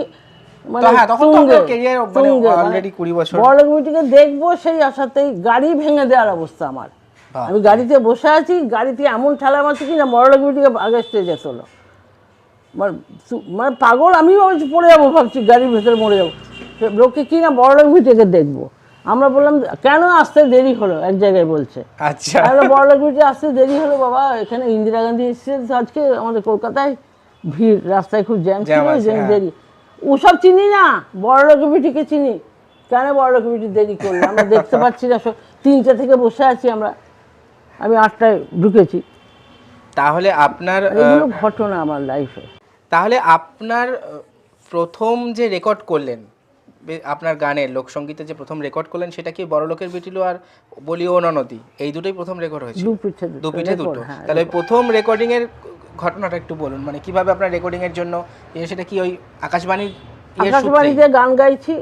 মানে তখন তো আপনার career মানে already 20 বছর। বড় মিটিংয়ে দেখবো সেই আশাতেই গাড়ি ভেঙে দেওয়ার অবস্থা আমার। আমি গাড়িতে বসে আছি, গাড়িতে এমন ঠেলা মারছি কিনা বড় মিটিংয়ে আগে স্টেজে তোলো, মানে পাগল আমিও ভাবছি পড়ে যাবো, ভাবছি গাড়ির ভেতরে মরে যাবো। লোকে কি না বড় মিটিংয়ে দেখবো, আমরা বললাম কেন আসতে দেরি হলো, এক জায়গায় বলছে। আচ্ছা তাহলে বড় মিটিংয়ে আসতে দেরি হলো বাবা, এখানে ইন্দিরা গান্ধী এসেছে আজকে আমাদের কলকাতায়, ভিড়, রাস্তায় খুব জ্যাম ছিল, দেরি। ওসব চিনি না, বড় কমিটিকে চিনি। কেন বড় কমিটি দেরি করলো, আমরা দেখতে পাচ্ছি না, 3টে থেকে বসে আছি আমরা, আমি 8টায় ঢুকেছি। তাহলে আপনার এগুলো ঘটনা আমার লাইফে। তাহলে আপনার প্রথম যে রেকর্ড করলেন, আপনার গানের লোকসঙ্গীতে যে প্রথম রেকর্ড করলেন, সেটা কি বড় লোকের বেটিলো আর বলি ও ননদী, এই দুটোই প্রথম রেকর্ড হয়েছিল? দু পিঠে দুটো। তাহলে ওই প্রথম রেকর্ডিং এর ঘটনাটা একটু বলুন, মানে কিভাবে আপনার রেকর্ডিং এর জন্য সেটা কি ওই আকাশবাণীর আকাশবাণীতে গান গাইছি,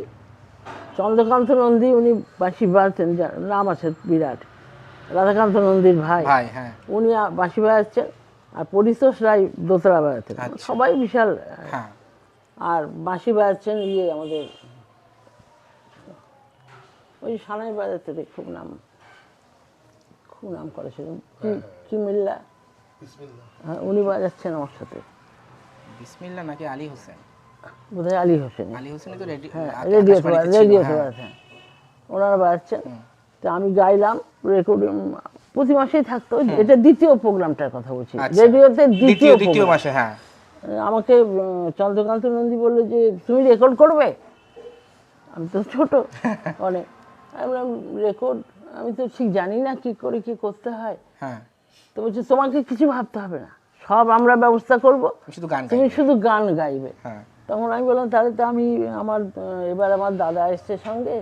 চন্দ্রকান্ত নন্দী উনি বাঁশি বাজাচ্ছেন, নাম আছে বিরাট, রাধাকান্ত নন্দীর ভাই, হ্যাঁ উনি বাঁশি বাজাচ্ছেন, আর পরিতোষ রায় দোতরা বাজাচ্ছেন, সবাই বিশাল। হ্যাঁ আর বাঁশি বাজাচ্ছেন আমাদের ওই সানাই বাজাতে খুব নাম করেছিলেন, কি মিল্লা, হ্যাঁ উনি বাজাচ্ছেন আমার সাথে। বিসমিল্লাহ নাকি আলী হোসেন? বোধহয় আলী হোসেন। আলী হোসেনই তো রেডিওতে বাজাচ্ছেন, ওনারা বাজাচ্ছেন। তো আমি গাইলাম, রেকর্ডিং প্রতি মাসেই থাকতো। এটা দ্বিতীয় প্রোগ্রামটার কথা বলছি, রেডিওতে দ্বিতীয় মাসে। হ্যাঁ আমাকে চন্দ্রকান্ত নন্দী বললো যে তুমি রেকর্ড করবে, আমি তো ছোট অনেক, আমি বললাম রেকর্ড আমি তো ঠিক জানি না কি করে কি করতে হয়। হ্যাঁ তো বলছে তোমাকে কিছু ভাবতে হবে না, সব আমরা ব্যবস্থা করবো, তুমি শুধু গান গাইবে। তখন আমি বললাম তাহলে তো আমি এবার আমার দাদা এসছে সঙ্গে,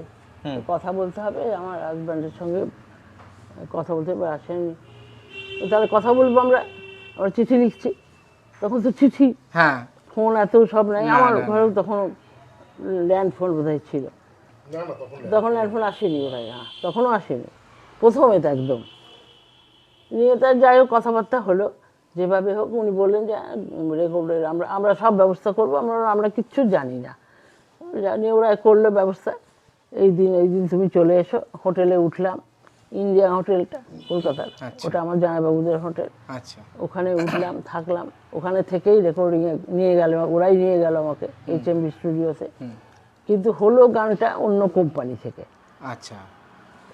কথা বলতে হবে, আমার হাজব্যান্ডের সঙ্গে কথা বলতে হবে, আসেনি, তাহলে কথা বলবো আমরা চিঠি লিখছি। তখন তো চিঠি, ফোন এত সব নাই, আমার ঘরেও তখন ল্যান্ড ফোন বোধহয় ছিল, তখন ল্যান্ড ফোন আসেনি বোধহয়, তখনও আসেনি, প্রথম এটা একদম নিয়ে। তার যাই হোক কথাবার্তা হলো, যেভাবে হোক উনি বললেন যে রেকর্ডের আমরা সব ব্যবস্থা করবো, আমরা কিচ্ছু জানি না, জানি ওরা করলো ব্যবস্থা। এই দিন তুমি চলে এসো। হোটেলে উঠলাম, ইন্ডিয়া হোটেলটা কলকাতার, ওটা আমার জামাইবাবুদের হোটেল। ওখানে উঠলাম, থাকলাম, ওখানে থেকেই রেকর্ডিংয়ে নিয়ে গেল, ওরাই নিয়ে গেল আমাকে HMV স্টুডিওতে। কিন্তু হলো গানটা অন্য কোম্পানি থেকে,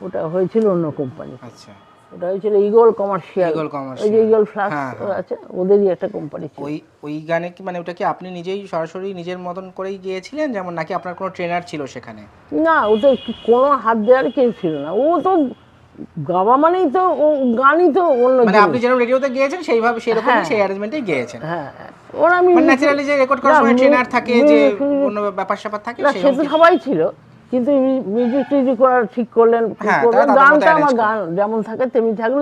ওটা হয়েছিল অন্য কোম্পানি, ওটা হয়েছিল ইগল কমার্শিয়াল, ওই যে ইগল ফ্লাক্স আছে, ওদেরই একটা কোম্পানি ছিল। ওই গানে কি মানে ওটা কি আপনি নিজেই সরাসরি নিজের মতন করেই গিয়েছিলেন, যেমন, নাকি আপনার কোনো ট্রেনার ছিল সেখানে? না, ও তো কোনো হাত দেওয়ার কেউ ছিল না, ও তো গাওয়া মানেই তো গানই তো অন্য, মানে আপনি যেরকম রেডিওতে গিয়েছেন সেইভাবে সেরকম সেই অ্যারেঞ্জমেন্টেই গিয়েছেন। হ্যাঁ, ওরা ন্যাচারালি যে রেকর্ড করার সময় ট্রেনার থাকে, যে কোনো ব্যাপার স্যাপার থাকে, সে তো সবাই ছিল, কিন্তু মিউজিক টিউজিক করার ঠিক করলেন, গানটা আমার গান যেমন থাকে তেমনি থাকলো,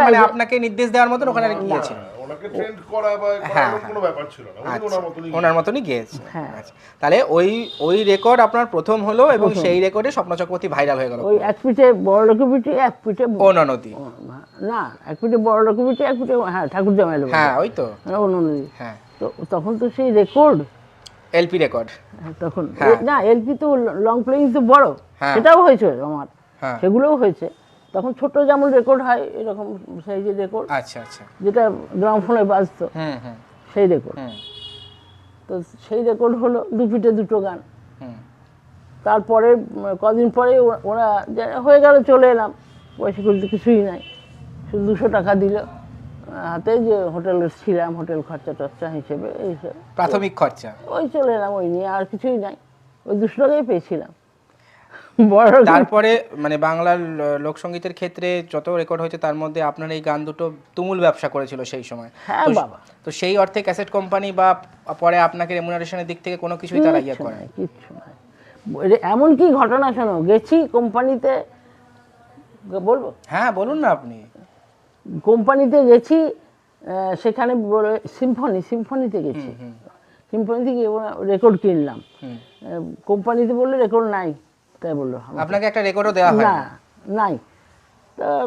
মানে আপনাকে নির্দেশ দেওয়ার মতন ওখানে গিয়েছিলেন, ওনাকে ট্রেন্ড করা বা কোনো ব্যাপার ছিল না, ওনার মতনই গিয়েছেন। তাহলে ওই রেকর্ড আপনার প্রথম হলো, এবং সেই রেকর্ডে স্বপ্না চক্রবর্তী ভাইরাল হয়ে গেল। ওই এক পিঠে বড় লোকবিটি, এক পিঠে ও ননদী, না এক পিঠে বড় লোকবিটি, এক পিঠে ঠাকুর জামাই, ওই তো ও ননদী। তো তখন তো সেই রেকর্ড এলপি রেকর্ড তখন, না এলপি তো লং প্লেইং তো বড়, সেটাও হয়েছে আমার, হ্যাঁ। সেগুলোও হয়েছে। তখন ছোট যেমন রেকর্ড হয় এরকম সাইজের রেকর্ড, আচ্ছা আচ্ছা। যেটা গ্রামফোনে বাজতো হুম হুম সেই রেকর্ড। হুম তো সেই রেকর্ড হলো 2 ফিটে 2টো গান। হুম। তারপরে কদিন পরে ওরা হয়ে গেল, চলে এলাম, পয়সা করতে কিছুই নাই, শুধু 200 টাকা দিল হাতে, যে হোটেলে ছিলাম, হোটেল খরচা টরচা হিসেবে এইসব প্রাথমিক খরচা। ওই চলে এলাম, ওই নিয়ে আর কিছুই নাই, ওই 200 টাকাই পেয়েছিলাম। বড় তারপরে মানে বাংলার লোকসঙ্গীতের ক্ষেত্রে যত রেকর্ড হয়েছে তার মধ্যে আপনার এই গান দুটো তুমুল ব্যবসা করেছিল সেই সময়। হ্যাঁ তো- বাবা, তো সেই অর্থে ক্যাসেট কোম্পানি বা পরে আপনাকে রেমুনারেশনের দিক থেকে কোনো কিছুই তারা ইয়ে করে না? কিচ্ছু নাই। এমন কি ঘটনা শোনো, গেছি কোম্পানিতে, বলবো হ্যাঁ বলুন না আপনি। কোম্পানিতে গেছি, সেখানে সিম্ফনিতে গেছি, সিম্ফনিতে গিয়ে রেকর্ড কিনলাম। কোম্পানিতে বললে রেকর্ড নাই, তাই বললো আপনাকে একটা রেকর্ডও দেওয়া হয় না, নাই।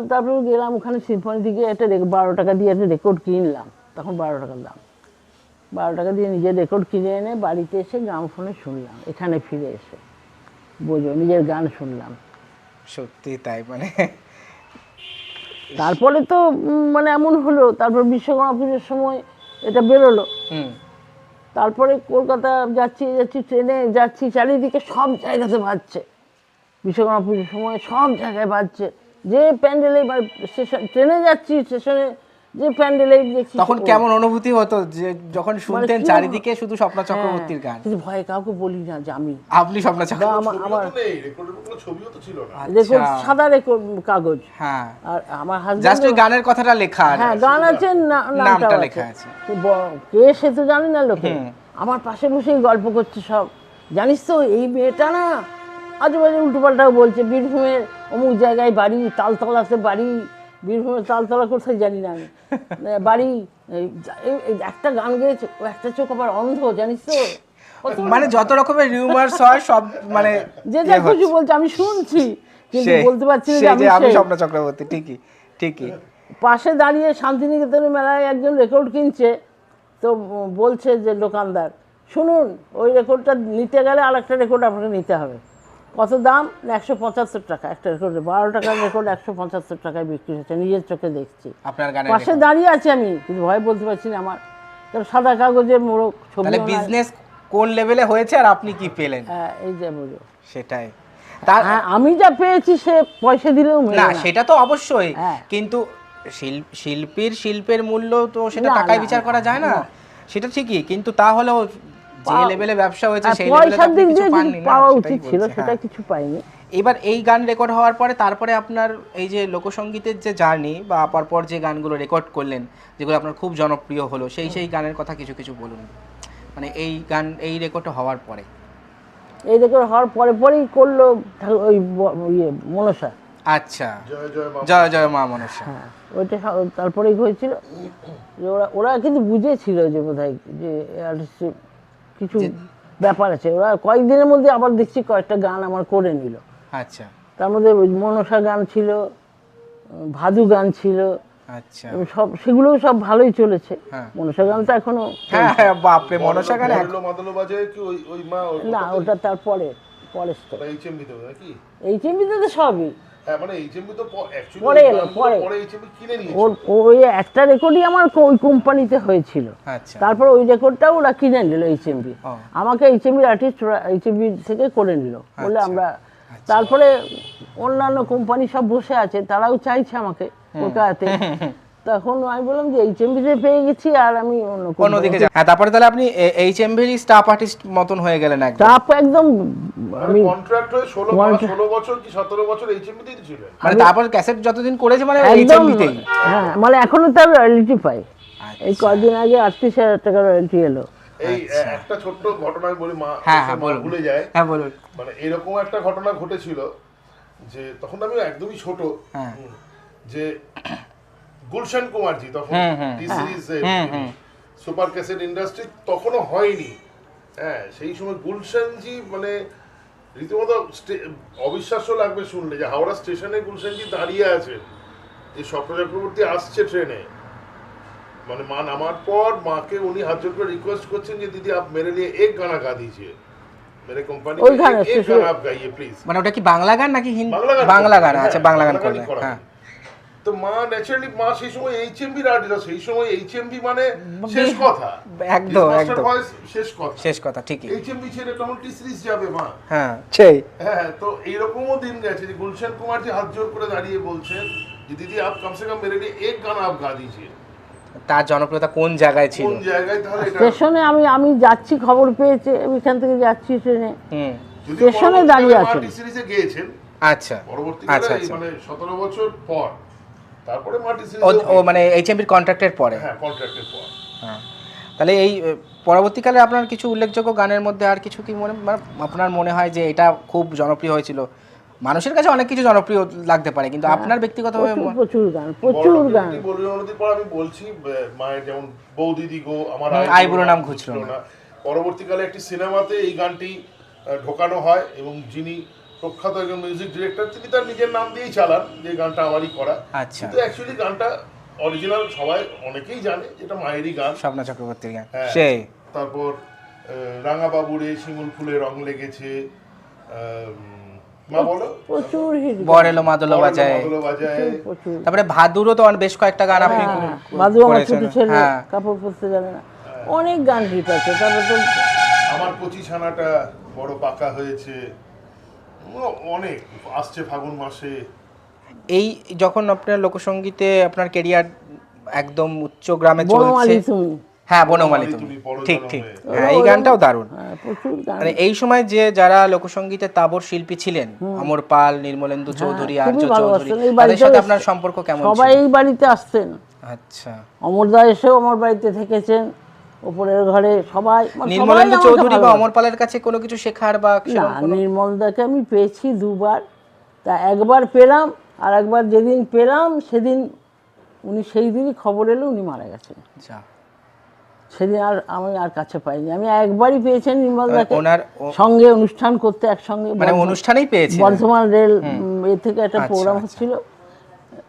তারপরে গেলাম ওখানে সিম্ফনিতে গিয়ে একটা 12 টাকা দিয়ে একটা রেকর্ড কিনলাম, তখন 12 টাকার দাম। 12 টাকা দিয়ে নিজের রেকর্ড কিনে এনে বাড়িতে এসে গ্রামফোনে শুনলাম, এখানে ফিরে এসে বোঝো নিজের গান শুনলাম। সত্যি তাই মানে। তারপরে তো মানে এমন হলো, তারপর বিশ্বকর্মা পুজোর সময় এটা বেরোলো। হুম। তারপরে কলকাতা যাচ্ছি ট্রেনে যাচ্ছি, চারিদিকে সব জায়গাতে বাজছে, বিশ্বকর্মা পুজোর সময় সব জায়গায় বাজছে। যে প্যান্ডেলে স্টেশন, ট্রেনে যাচ্ছি স্টেশনে, যে প্যান্ডেলে দেখছি। তখন কেমন অনুভূতি হতো যে যখন শুনতেন কি চারিদিকে শুধু স্বপ্না চক্রবর্তীর গান? কিন্তু ভয়ে কাউকে বলি না যে আমি, আপনি স্বপ্না চক্রবর্তী? আমার রেকর্ডের কোনো ছবিও তো ছিল না। রেকর্ড সাদা রেকর্ড কাগজ, হ্যাঁ, আর আমার জাস্ট হাজবেন্ড, ওই গানের কথাটা লেখা আর হ্যাঁ গান আছে, নামটা নামটা লেখা আছে। আছে। কে সে তো জানি না লোকে, আমার পাশে বসেই গল্প করছে সব, জানিস তো এই মেয়েটা না আজেবাজে উল্টোপাল্টাও বলছে, বীরভূমের অমুক জায়গায় বাড়ি, তালতলাতে বাড়ি, বীরভূমের তালতলা কোথায় জানি না আমি, বাড়ি, এই একটা গান গেয়েছে, ও একটা চোখ আবার অন্ধ, জানিস তো। মানে যত রকমের রিউমার্স হয় সব মানে যে যা কিছু বলছে আমি শুনছি, কিন্তু সেই- বলতে পারছি না সেই যে যে আমি আমি সেই। স্বপ্না চক্রবর্তী, ঠিকই ঠিকই। পাশে দাঁড়িয়ে শান্তিনিকেতনের মেলায় একজন রেকর্ড কিনছে, তো বলছে যে দোকানদার, শুনুন ওই রেকর্ডটা নিতে গেলে আর একটা রেকর্ড আপনাকে নিতে হবে। কত দাম? 175 টাকা একটা রেকর্ডে। 12 টাকার রেকর্ড 175 টাকায় বিক্রি হচ্ছে, নিজের চোখে দেখছি। আপনার গানের পাশে দাঁড়িয়ে আছি আমি, কিন্তু ভয় বলতে পারছি না, আমার সাদা কাগজের মোড়ক ছবি। তাহলে বিজনেস কোন লেভেলে হয়েছে আর আপনি কি পেলেন? হ্যাঁ, এই যে বলো, সেটাই। তার হ্যাঁ আমি যা পেয়েছি সে পয়সা দিলেও মেলে না, না। সেটা তো অবশ্যই, হ্যাঁ। কিন্তু শিল্পের মূল্য তো সেটা না, টাকায় না, বিচার করা যায় না, সেটা ঠিকই, কিন্তু তাহলেও যে লেভেলে ব্যবসা হয়েছে আর সেই লেভেলে পয়সার দিক কিছু দিয়ে পাননি না, পাওয়া সেটাই উচিত ছিল, বলছি, সেটা হ্যাঁ। কিছু পাইনি। এবার এই গান রেকর্ড হওয়ার পরে তারপরে আপনার এই যে লোকসঙ্গীতের যে জার্নি বা পরপর যে গানগুলো রেকর্ড করলেন যেগুলো আপনার খুব জনপ্রিয় হলো, সেই গানের কথা কিছু কিছু বলুন, মানে এই গান এই রেকর্ড হওয়ার পরে। এই রেকর্ড হওয়ার পরে পরেই করলো ওই ইয়ে মনসা। আচ্ছা, জয় জয় মা। জয় জয় মা মনসা। হ্যাঁ, ওইটা তারপরেই হয়েছিল। যে ওরা কিন্তু বুঝেছিল যে বোধহয় যে artist কিছু ব্যাপার আছে, ওরা কয়েকদিনের মধ্যে আবার দেখছি কয়েকটা গান আমার করে নিল। আচ্ছা তার মধ্যে ওই মনসা গান ছিল, ভাদু গান ছিল, আচ্ছা। এবং সেগুলোও সব ভালোই চলেছে। হ্যাঁ। মনসা গান তো এখনো, হ্যাঁ হ্যাঁ, বাপরে, মনসা গান মরলো মাদলো বাজায় কি ওই ওই মা না ওটা তারপরে পরের স্টেপ। এইচএমবি তো নাকি? এই চিমবিতে তো সবই হ্যাঁ মানে এইচএমবি তো অ্যাকচুয়ালি পরে এলো, পরে। পরে এইচএমবি কিনে নিয়েছে। ওই একটা রেকর্ডই আমার ওই কোম্পানিতে হয়েছিল। আচ্ছা। তারপর ওই রেকর্ডটাও ওরা কিনে নিল এইচএমবি, ও। আমাকে এইচএমবির আর্টিস্ট ওরা এইচএমবি থেকে করে নিল বলে আচ্ছা, আমরা। তারপরে অন্যান্য কোম্পানি সব বসে আছে, তারাও চাইছে আমাকে কলকাতাতে। তখন আমি বললাম যে এইচএমবিতে পেয়ে গেছি আর আমি অন্যদিকে হ্যাঁ, তারপরে তাহলে আপনি এইচএমভির স্টাফ আর্টিস্ট মতন হয়ে গেলেন একদম। চাপ একদম। আমি কন্ট্রাক্ট হয়ে 16 বছর কি 17 বছর এইচএমবিতেই ছিলেন। মানে তারপর ক্যাসেট যতদিন করেছে মানে একদম, এইচএমভিতেই। হ্যাঁ মানে এখনো তার রয়্যালটি পাই। এই কদিন আগে 38,000 টাকা রয়্যালটি এলো। এই একটা ছোট্ট ঘটনা আমি বলি, মা হ্যাঁ হ্যাঁ মা বলুন, ভুলে যায়। হ্যাঁ বলুন। মানে এরকম একটা ঘটনা ঘটেছিল যে তখন আমি একদমই ছোট, হ্যাঁ। যে গুলশান কুমারজি তখন টি সিরিজ সুপার ক্যাসেট ইন্ডাস্ট্রি তখনও হয়নি। হ্যাঁ, সেই সময় গুলশানজি মানে রীতিমতো অবিশ্বাস্য লাগবে শুনলে যে হাওড়া স্টেশনে গুলশানজি দাঁড়িয়ে আছে, যে স্বপ্ন চক্রবর্তী আসছে ট্রেনে। মানে মা নামার পর মাকে উনি হাত জোর করে রিকোয়েস্ট করছেন যে দিদি আপ মেরে লিয়ে এক গানা गा दीजिए। मेरे कंपनी ওই में গানে एक শেষে- गाना आप गाइए प्लीज। মানে ওটা কি বাংলা গান নাকি হিন্দি? বাংলা বাংলা গান, হ্যাঁ, আচ্ছা বাংলা গান বাংলা গানই করবে, করা হ্যাঁ। তো মা ন্যাচারালি মা সেই সময় এইচএমবি আর্টিস্ট, সেই সময় এইচএমবি মানে শেষ কথা, একদম, His master একদম। voice শেষ কথা, শেষ কথা, ঠিকই। এইচএমবি ছেড়ে তখন টি সিরিজ যাবে মা। হ্যাঁ সেই হ্যাঁ, তো এইরকমও দিন গেছে যে গুলশান কুমার জি হাত জোর করে দাঁড়িয়ে বলছেন যে দিদি আপ কম সে কম মেরে লিয়ে এক গানা আপ গা দিজিয়ে। তার জনপ্রিয়তা কোন জায়গায় ছিল? কোন জায়গায় তাহলে এটা স্টেশনে আমি যাচ্ছি, খবর পেয়েছে, আমি এখান থেকে যাচ্ছি ট্রেনে, হুম, যদি স্টেশনে দাঁড়িয়ে পরবর্তীকালে মা আছেন। টি সিরিজে গিয়েছেন, আচ্ছা পরবর্তীকালে আচ্ছা এই আচ্ছা। মানে 17 বছর পর, তারপরে মা টি ও সিরিজে ও মানে এইচএমবির কন্ট্রাক্টের পরে। হ্যাঁ কন্ট্রাক্টের পর। হ্যাঁ, তাহলে এই পরবর্তীকালে আপনার কিছু উল্লেখযোগ্য গানের মধ্যে আর কিছু কি মানে আপনার মনে হয় যে এটা খুব জনপ্রিয় হয়েছিল? মানুষের কাছে অনেক কিছু জনপ্রিয় লাগতে পারে, কিন্তু আপনার ব্যক্তিগতভাবে প্রচুর গান, প্রচুর গান। বলুন নদীর পর আমি বলছি মায়ের যেমন বৌদিদি গো আমার আইবুড়ো নাম ঘুচলো না। পরবর্তীকালে একটি সিনেমাতে এই গানটি ঢোকানো হয় এবং যিনি প্রখ্যাত একজন মিউজিক ডিরেক্টর তিনি তার নিজের নাম দিয়েই চালান যে গানটা আমারই করা। আচ্ছা। কিন্তু অ্যাকচুয়ালি গানটা অরিজিনাল সবাই অনেকেই জানে যেটা মায়েরই গান। স্বপ্না চক্রবর্তীর গান হ্যাঁ, সেই। তারপর রাঙা বাবুরে শিমুল ফুলে রং লেগেছে, মা বলো প্রচুর হিট, বরেলো মাদলো বাজায়, মাদলো বাজায়, প্রচুর। তারপরে ভাদুরও তো বেশ কয়েকটা গান আপনি বাদু আমার করেছেন। ছোট ছেলে, হ্যাঁ কাপড় পরতে জানে না, অনেক গান হিট আছে। তারপর তো আমার কচি ছানাটা বড় পাকা হয়েছে, অনেক আসছে ফাগুন মাসে। এই যখন আপনার লোকসঙ্গীতে আপনার কেরিয়ার একদম উচ্চ গ্রামে চলছে, বনমালী তুমি, হ্যাঁ বনমালী তুমি, তুমি পরজনমে। ঠিক ঠিক, হ্যাঁ এই গানটাও দারুণ। হ্যাঁ, প্রচুর গান। মানে এই সময় যে যারা লোকসঙ্গীতের তাবর শিল্পী ছিলেন, অমর পাল, নির্মলেন্দু চৌধুরী, আর্য খুবই চৌধুরী, ভালোবাসতেন। এই তাদের বাড়িতেও সাথে আপনার সম্পর্ক কেমন সবাই ছিল? এই বাড়িতে আসতেন, আচ্ছা, অমরদা এসেও আমার বাড়িতে থেকেছেন, উপরের ঘরে সবাই, মানে সবাই নির্মলেন্দু আমাকে চৌধুরী বা ভালোবাসে। অমর পালের কাছে কোনো কিছু শেখার বা না, সেরকম কোনো? নির্মলদাকে আমি পেয়েছি দুবার, তা একবার পেলাম, আর একবার যেদিন পেলাম সেদিন উনি, সেই দিনই খবর এলো উনি মারা গেছেন। আচ্ছা, সেদিন আর আমি আর কাছে পাইনি। আমি একবারই পেয়েছেন নির্মলদাকে, ওনার সঙ্গে অনুষ্ঠান করতে একসঙ্গে, মানে অনুষ্ঠানেই পেয়েছি। বর্ধমান রেল এ থেকে একটা আচ্ছা, প্রোগ্রাম আচ্ছা। হচ্ছিল,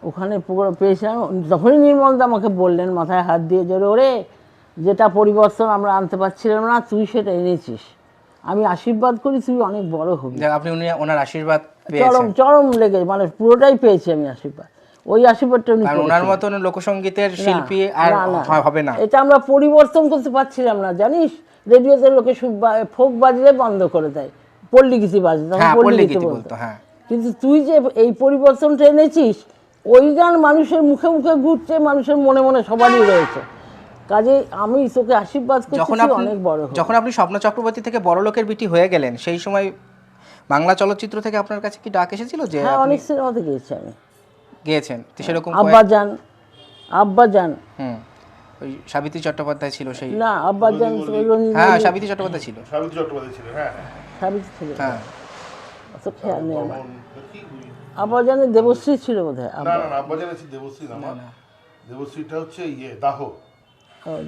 ওখানে প্রোগ্রাম পেয়েছিলাম। তখনই নির্মলদা আমাকে বললেন, মাথায় হাত দিয়ে, যে ওরে যেটা পরিবর্তন আমরা আনতে পারছিলাম না তুই সেটা এনেছিস, আমি আশীর্বাদ করি তুই অনেক বড় হবি। আপনি ওনার আশীর্বাদ চরম পেয়েছেন, চরম লেগে, মানে পুরোটাই পেয়েছি আমি আশীর্বাদ। ওই আশীর্বাদটা উনি কারণ ওনার করেছিলেন। মতন লোকসঙ্গীতের না, শিল্পী আর না, হবে না। এটা আমরা পরিবর্তন করতে পারছিলাম না, জানিস, রেডিওতে লোকে ফোক বাজলে বন্ধ করে দেয়, পল্লী গীতি বাজে, তখন হ্যাঁ পল্লী পল্লী গীতি গীতি বলতো। বলতো, হ্যাঁ। কিন্তু তুই যে এই পরিবর্তনটা এনেছিস, ওই গান মানুষের মুখে মুখে ঘুরছে, মানুষের মনে মনে সবারই রয়েছে, কাজে আমি তোকে আশীর্বাদ যখন করছি আপনি অনেক বড় হোক। যখন আপনি স্বপ্ন চক্রবর্তী থেকে বড় লোকের বিটি হয়ে গেলেন, সেই সময় বাংলা চলচ্চিত্র থেকে আপনার কাছে কি ডাক এসেছিল যে হ্যাঁ, আপনি অনেক সিনেমাতে গেছি আমি, গিয়েছেন? তো সেরকম আব্বাজান, আব্বাজান, ওই সাবিত্রী চট্টোপাধ্যায় ছিল সেই, না আব্বাজান, হ্যাঁ সাবিত্রী চট্টোপাধ্যায় ছিল, সাবিত্রী চট্টোপাধ্যায় ছিলেন, হ্যাঁ হ্যাঁ। সাবিত্রী ছিল, হ্যাঁ অত খেয়াল নেই আমার। তখন কি আব্বাজানের দেবশ্রী ছিল বোধ হয়, না না না আব্বাজান আছে দেবশ্রী না, দেবশ্রীটা হচ্ছে দাহ।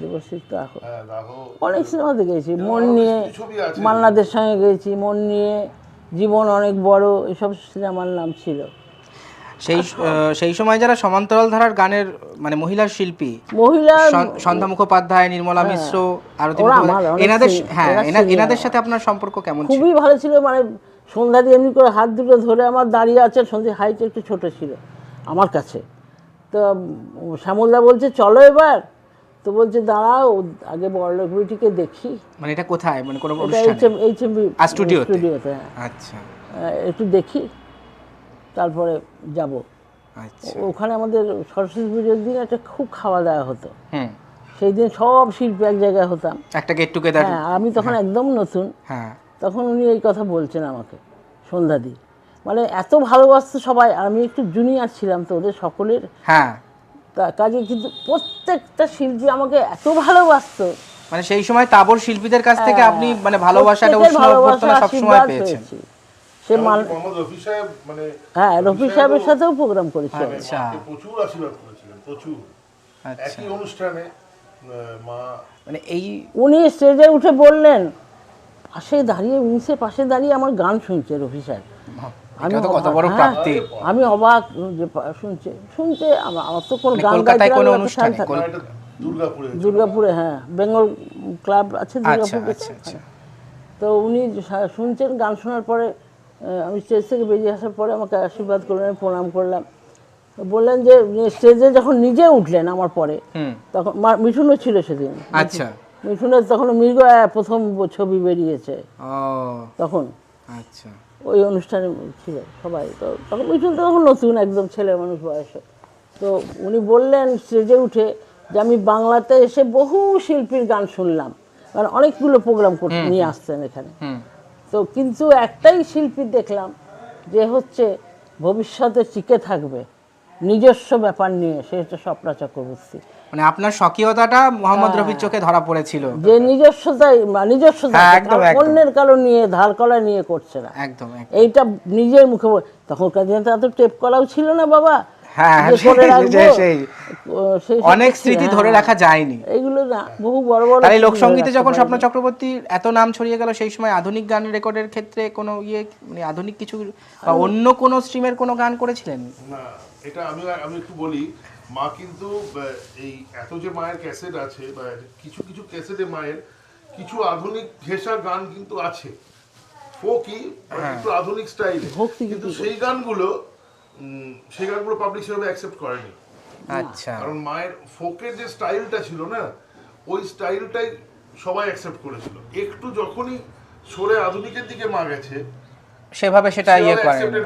দেবশ্রী তো এখন হ্যাঁ দাহ। অনেক সিনেমাতে গেছি, মন আরো নিয়ে, কিছু ছবি আছে। মান্নাদের সঙ্গে গেছি, মন নিয়ে, জীবন অনেক বড়, এসব সিনেমার নাম ছিল। সেই সময় যারা সমান্তরাল ধারার গানের মানে মহিলা শিল্পী, মহিলা সন্ধ্যা মুখোপাধ্যায়, নির্মলা মিশ্র, আরতি ওরা মুখোপাধ্যায়, আমার অনেক এনাদের senior, হ্যাঁ এরা senior এনাদের সাথে আপনার সম্পর্ক কেমন ছিল? খুবই ভালো ছিল, মানে সন্ধ্যা দিয়ে এমনি করে হাত দুটো ধরে আমার দাঁড়িয়ে আছে, সন্ধ্যা হাইট একটু ছোট ছিল আমার কাছে, তো শ্যামলদা বলছে চলো এবার, তো বলছে দাঁড়াও আগে বড়লোক বিটিকে দেখি। মানে এটা কোথায়, মানে কোনো এটা অনুষ্ঠানে? এইচএমবি স্টুডিওতে? স্টুডিওতে, হ্যাঁ, আচ্ছা একটু দেখি তারপরে যাব। আচ্ছা, ওখানে আমাদের সরস্বতী পুজোর দিন একটা খুব খাওয়া দাওয়া হতো, হুম, সেই দিন সব শিল্পী এক জায়গায় হতাম। একটা গেট টুগেদার, হ্যাঁ, আমি তখন একদম নতুন, হ্যাঁ তখন উনি এই কথা বলছেন আমাকে, সন্ধ্যাদি, মানে এত ভালোবাসতো সবাই, আমি একটু জুনিয়র ছিলাম তো ওদের সকলের, হ্যাঁ, কাজে কিন্তু প্রত্যেকটা শিল্পী আমাকে এত ভালোবাসতো, মানে সেই সময় তাবর শিল্পীদের কাছ থেকে আপনি মানে ভালোবাসাটা প্রত্যেকের অভ্যর্থনা ভালোবাসা, সবসময় আশীর্বাদ পেয়েছেন। পেয়েছি। সে মোহাম্মদ রফি সাহেব মানে হ্যাঁ, রফি সাহেবের সাথেও প্রোগ্রাম করেছি আমি। আচ্ছা মাকে প্রচুর আশীর্বাদ করেছিলেন, প্রচুর। আচ্ছা, একই অনুষ্ঠানে মা মানে এই উনি স্টেজে উঠে বললেন, পাশে দাঁড়িয়ে, উনিশের পাশে দাঁড়িয়ে আমার গান শুনছে রফি সাহেব, এটা তো কত বড় হ্যাঁ, প্রাপ্তি। আমি অবাক যে শুনছে আমার তো কোনো মানে গান কলকাতায় গাইতে কোনো লাগলে এত অনুষ্ঠানে? খেয়াল থাকে না। এটা দুর্গাপুরে দুর্গাপুরে, হ্যাঁ, বেঙ্গল ক্লাব আছে আচ্ছা দুর্গাপুরে, আচ্ছা আচ্ছা, তো উনি শুনছেন, গান শোনার পরে আমি স্টেজ থেকে বেরিয়ে আসার পরে আমাকে আশীর্বাদ করলেন, আমি প্রণাম করলাম। বললেন যে স্টেজে যখন নিজে উঠলেন আমার পরে, তখন মিঠুনও ছিল সেদিন। আচ্ছা, মিঠুনের তখন মৃগ প্রথম ছবি বেরিয়েছে তখন, আচ্ছা, ওই অনুষ্ঠানে ছিল সবাই। তো তখন মিঠুন তো তখন নতুন একদম ছেলে মানুষ বয়সে। তো উনি বললেন স্টেজে উঠে যে আমি বাংলাতে এসে বহু শিল্পীর গান শুনলাম, কারণ অনেকগুলো প্রোগ্রাম নিয়ে আসতেন এখানে। তো কিন্তু একটাই শিল্পী দেখলাম যে হচ্ছে ভবিষ্যতে টিকে থাকবে নিজস্ব ব্যাপার নিয়ে, সে হচ্ছে স্বপ্না চক্রবর্তী। মানে আপনার স্বকীয়তাটা মোহাম্মদ রফির চোখে ধরা পড়েছিল, যে নিজস্বতা অন্যের কারো নিয়ে ধার করা নিয়ে করছে না, একদম এইটা নিজের মুখে তখনকার দিনে তো এত টেপ করাও ছিল না বাবা। অনেক স্মৃতি ধরে রাখা যায়নি এইগুলো না, বহু বড় বড়। তাই লোকসঙ্গীতে যখন স্বপ্না চক্রবর্তীর এত নাম ছড়িয়ে গেল, সেই সময় আধুনিক গান রেকর্ডের ক্ষেত্রে কোনো মানে আধুনিক কিছু বা অন্য কোনো স্ট্রিমের কোনো গান করেছিলেন? না, এটা আমি একটু বলি। মা কিন্তু এই এত যে মায়ের ক্যাসেট আছে, বা কিছু কিছু ক্যাসেটে মায়ের কিছু আধুনিক ঘেঁষা গান কিন্তু আছে, ফোকি একটু আধুনিক স্টাইলে, কিন্তু সেই গানগুলো পাবলিক সেভাবে অ্যাকসেপ্ট করেনি। আচ্ছা, কারণ মায়ের ফোকের যে স্টাইলটা ছিল না, ওই স্টাইলটাই সবাই অ্যাকসেপ্ট করেছিল। একটু যখনই সরে আধুনিকের দিকে মা গেছে, সেভাবে সেটা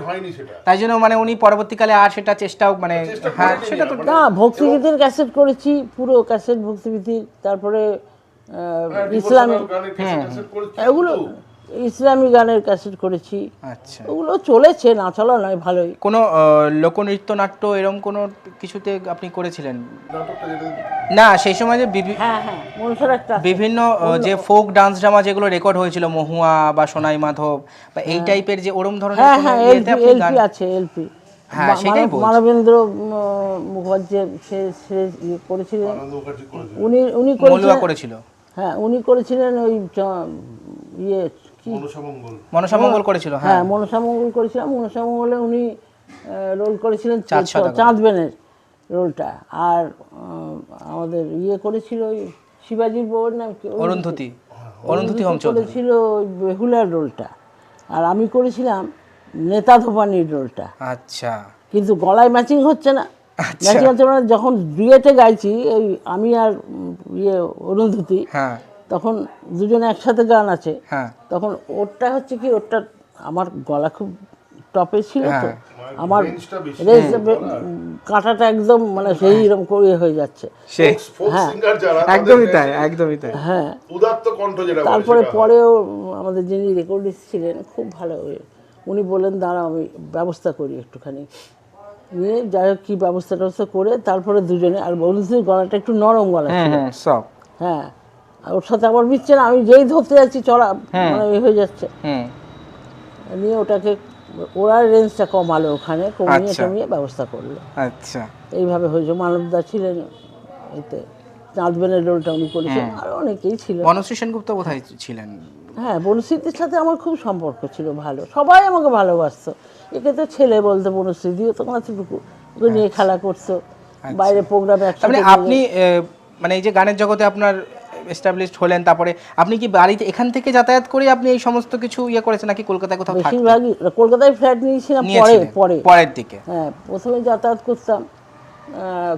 হয়নি সেটা। তাই জন্য মানে উনি পরবর্তীকালে আর সেটা চেষ্টাও মানে হ্যাঁ সেটা তো না, ভক্তিগীতির ক্যাসেট করেছি, পুরো ক্যাসেট ভক্তিগীতির, তারপরে ইসলামী এগুলো, ইসলামী গানের ক্যাসেট করেছি। আচ্ছা, ওগুলো চলেছে, না চলা নয়, ভালোই। কোনো লোকনৃত্য নাট্য এরকম কোনো কিছুতে আপনি করেছিলেন? না, সেই সময় যে বিভিন্ন যে ফোক ডান্স ড্রামা যেগুলো রেকর্ড হয়েছিল, মহুয়া বা সোনাই মাধব বা এই টাইপের, যে ওরম ধরনের এলপি আছে, এলপি। হ্যাঁ, সেটাই বলছি। মানবেন্দ্র মুখার্জি সে করেছিলেন, উনি করেছিল। হ্যাঁ, উনি করেছিলেন ওই মনসামঙ্গল করেছিল। হ্যাঁ, মনসামঙ্গল করেছিলাম। মনসামঙ্গলে উনি রোল করেছিলেন চাঁদ বেনের রোলটা। আর আমাদের করেছিল ওই শিবাজির বউয়ের নাম কি, অরুন্ধতী করেছিল বেহুলার রোলটা। আর আমি করেছিলাম নেতা ধোপানির রোলটা। আচ্ছা, কিন্তু গলায় ম্যাচিং হচ্ছে না। ম্যাচিং হচ্ছে মানে যখন ডুয়েটে গাইছি ওই আমি আর অরুন্ধতী, তখন দুজনে একসাথে গান আছে, তখন ওরটা হচ্ছে কি, ওরটা আমার গলা খুব টপে ছিল, তো আমার কাঁটাটা একদম মানে সেই রকম করে হয়ে যাচ্ছে। হ্যাঁ, তারপরে পরেও আমাদের যিনি রেকর্ডিস্ট ছিলেন খুব ভালো, উনি বলেন দাঁড়াও আমি ব্যবস্থা করি একটুখানি, নিয়ে যাই হোক কী ব্যবস্থা করে তারপরে দুজনে। আর বলুন গলাটা একটু নরম গলা ছিল, হ্যাঁ, ওর সাথে আবার মিশছে না, আমি যেই ধরতে যাচ্ছি চড়া মানে হয়ে যাচ্ছে, নিয়ে ওটাকে ওরা রেঞ্জটা কমালো, ওখানে কমিয়ে ব্যবস্থা করলো। আচ্ছা, এইভাবে হয়েছে। মানবদা ছিলেন এতে, চাঁদবেনের রোলটা উনি করেছেন, আর অনেকেই ছিল। বনশ্রী সেনগুপ্ত কোথায় ছিলেন? হ্যাঁ, বনশ্রীদের সাথে আমার খুব সম্পর্ক ছিল ভালো, সবাই আমাকে ভালোবাসতো। একে তো ছেলে বলতে বনশ্রীদিও তখন এতটুকু, ওকে নিয়ে খেলা করতো, বাইরে প্রোগ্রামে একসাথে। আপনি মানে এই যে গানের জগতে আপনার এস্টাবলিশড হলেন, তারপরে আপনি কি বাড়িতে এখান থেকে যাতায়াত করে আপনি এই সমস্ত কিছু করেছেন, নাকি কলকাতায় কোথাও থাকতেন? বেশিরভাগই কলকাতায় ফ্ল্যাট নিয়েছিলাম পরের দিকে। হ্যাঁ, প্রথমে যাতায়াত করতাম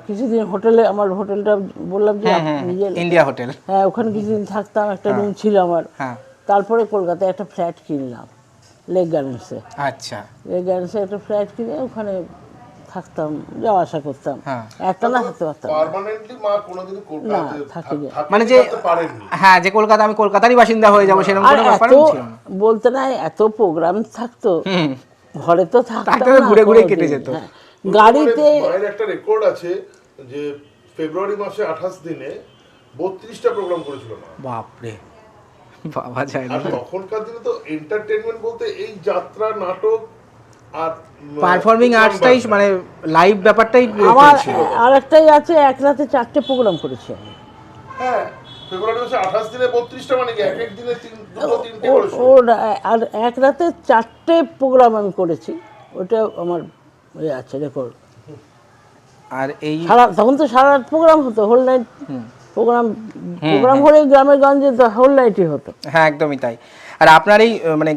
কিছুদিন হোটেলে, আমার হোটেলটা বললাম যে নিজের ইন্ডিয়া হোটেল, হ্যাঁ, ওখানে কিছুদিন থাকতাম, একটা রুম ছিল আমার। তারপরে কলকাতায় একটা ফ্ল্যাট কিনলাম লেক গার্ডেন্সে। আচ্ছা, লেক গার্ডেন্সে একটা ফ্ল্যাট কিনে ওখানে থাকতাম, যাওয়া আসা করতাম, একটা না থাকতে পারতাম না, থাকিনি। মানে যে হ্যাঁ, যে কলকাতা আমি কলকাতারই বাসিন্দা হয়ে যাবো সেরকম কোনো ব্যাপার ছিল না বলতে। নাই, এত প্রোগ্রাম থাকতো, ঘরে তো থাকতাম না, ঘুরে ঘুরে কেটে যেত। গাড়িতে মায়ের একটা রেকর্ড আছে যে ফেব্রুয়ারি মাসে 28 দিনে 32টা প্রোগ্রাম করেছিল মা। বাপরে, বাবা যায় না। তখনকার দিনে তো এন্টারটেইনমেন্ট বলতে এই যাত্রা, নাটক আর পারফর্মিং আর্টসটাই মানে লাইভ ব্যাপারটাই আমার। আর একটাই আছে, এক রাতে 4টে প্রোগ্রাম করেছি আমি। হ্যাঁ, ফেব্রুয়ারি মাসে 28 দিনে 32টা, মানে কি এক এক দিনে 2-3টে করেছি। আর এক রাতে 4টে প্রোগ্রাম আমি করেছি, ওটা আমার আছে রেকর্ড। আর এই তখন তো সারা রাত প্রোগ্রাম হতো, হোল নাইট প্রোগ্রাম প্রোগ্রাম হলে গ্রামে গঞ্জে হোল নাইটই হতো। হ্যাঁ একদমই তাই। আর আপনার এই মানে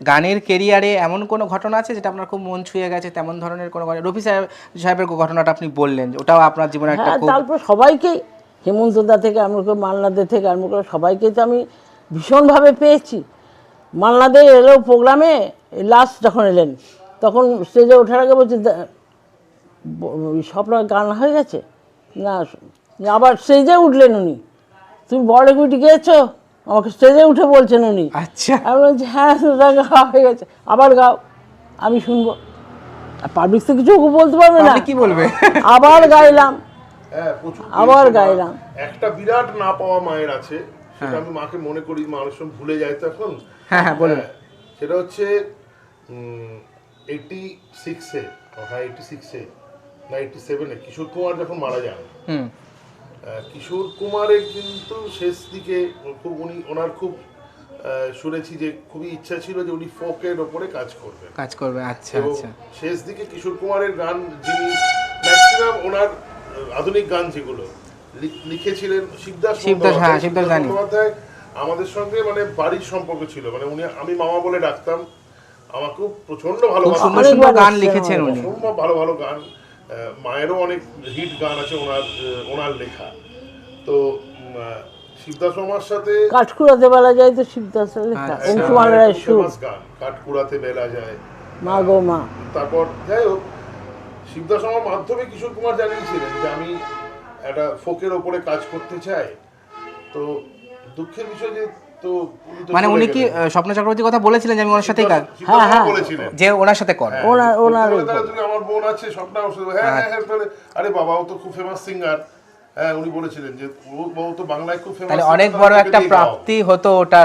গানের কেরিয়ারে এমন কোনো ঘটনা আছে যেটা আপনার খুব মন ছুঁয়ে গেছে, তেমন ধরনের কোনো রফি সাহেবের ঘটনাটা আপনি বললেন, ওটাও আপনার জীবনে একটা হ্যাঁ, খুব তারপর সবাইকেই হেমন্তদা থেকে আরম্ভ করে মান্নাদের থেকে আরম্ভ করে সবাইকেই তো আমি ভীষণভাবে পেয়েছি। মান্নাদের এলো প্রোগ্রামে, লাস্ট যখন এলেন তখন স্টেজে ওঠার আগে বলছি স্বপ্ন গান হয়ে গেছে না, আবার স্টেজে উঠলেন উনি, তুমি বড় গুটি গিয়েছো, আমাকে স্টেজে উঠে বলছেন উনি। আচ্ছা আমি বলছি হ্যাঁ গাওয়া হয়ে গেছে, আবার গাও, আমি শুনবো। আর পাবলিক তো কিছু বলতে পারবে না, আপনি কি বলবে? আবার গাইলাম, হ্যাঁ প্রচুর আবার পেয়েছি। গাইলাম। একটা বিরাট না পাওয়া মায়ের আছে, সেটা আমি মাকে মনে করি, মানুষ সব ভুলে যায় তো এখন। হ্যাঁ হ্যাঁ বলুন। সেটা হচ্ছে 86-এ, হ্যাঁ 86-এ না 87-এ কিশোর কুমার যখন মারা যান। হুম কিশোর কুমারের কিন্তু শেষ দিকে খুব ওনার খুব শুনেছি যে খুবই ইচ্ছা ছিল যে উনি ফোকের ওপরে কাজ করবেন। আচ্ছা এবং আচ্ছা। শেষ দিকে কিশোর কুমারের গান যিনি ম্যাক্সিমাম ওনার আধুনিক গান যেগুলো লিখেছিলেন শিবদাস বন্দ্যোপাধ্যায়। আমাদের সঙ্গে মানে বাড়ির সম্পর্ক ছিল, মানে উনি আমি মামা বলে ডাকতাম, আমাকেও প্রচন্ড সুন্দর গান লিখেছেন উনি, সম্ভব ভালো ভালো গান। মায়েরও অনেক হিট গান আছে ওনার লেখা। তো শিবদাস মামার সাথে কাঠকুড়াতে বেলা যায় তো শিবদাসের লেখা, অংশুমান রায় সুর, গান কাঠকুড়াতে বেলা যায়, মা গো মা। তারপর যাই হোক, শিবদাস মামার মাধ্যমে কিশোর কুমার জানিয়েছিলেন যে আমি একটা ফোকের ওপরে কাজ করতে চাই। তো দুঃখের বিষয় যে তো মানে উনি কি স্বপ্ন চক্রবর্তীর কথা বলেছিলেন যে আমি ওনার সাথেই কাজ, হ্যাঁ বলেছিলেন যে ওনার সাথে কর, ওনার তুমি আমার বোন আছে স্বপ্ন, হ্যাঁ হ্যাঁ তাহলে আরে বাবা ও তো খুব ফেমাস সিঙ্গার। হ্যাঁ উনি বলেছিলেন যে ও তো বাংলায় খুব ফেমাস, তাহলে অনেক বড় একটা প্রাপ্তি হতো ওটা,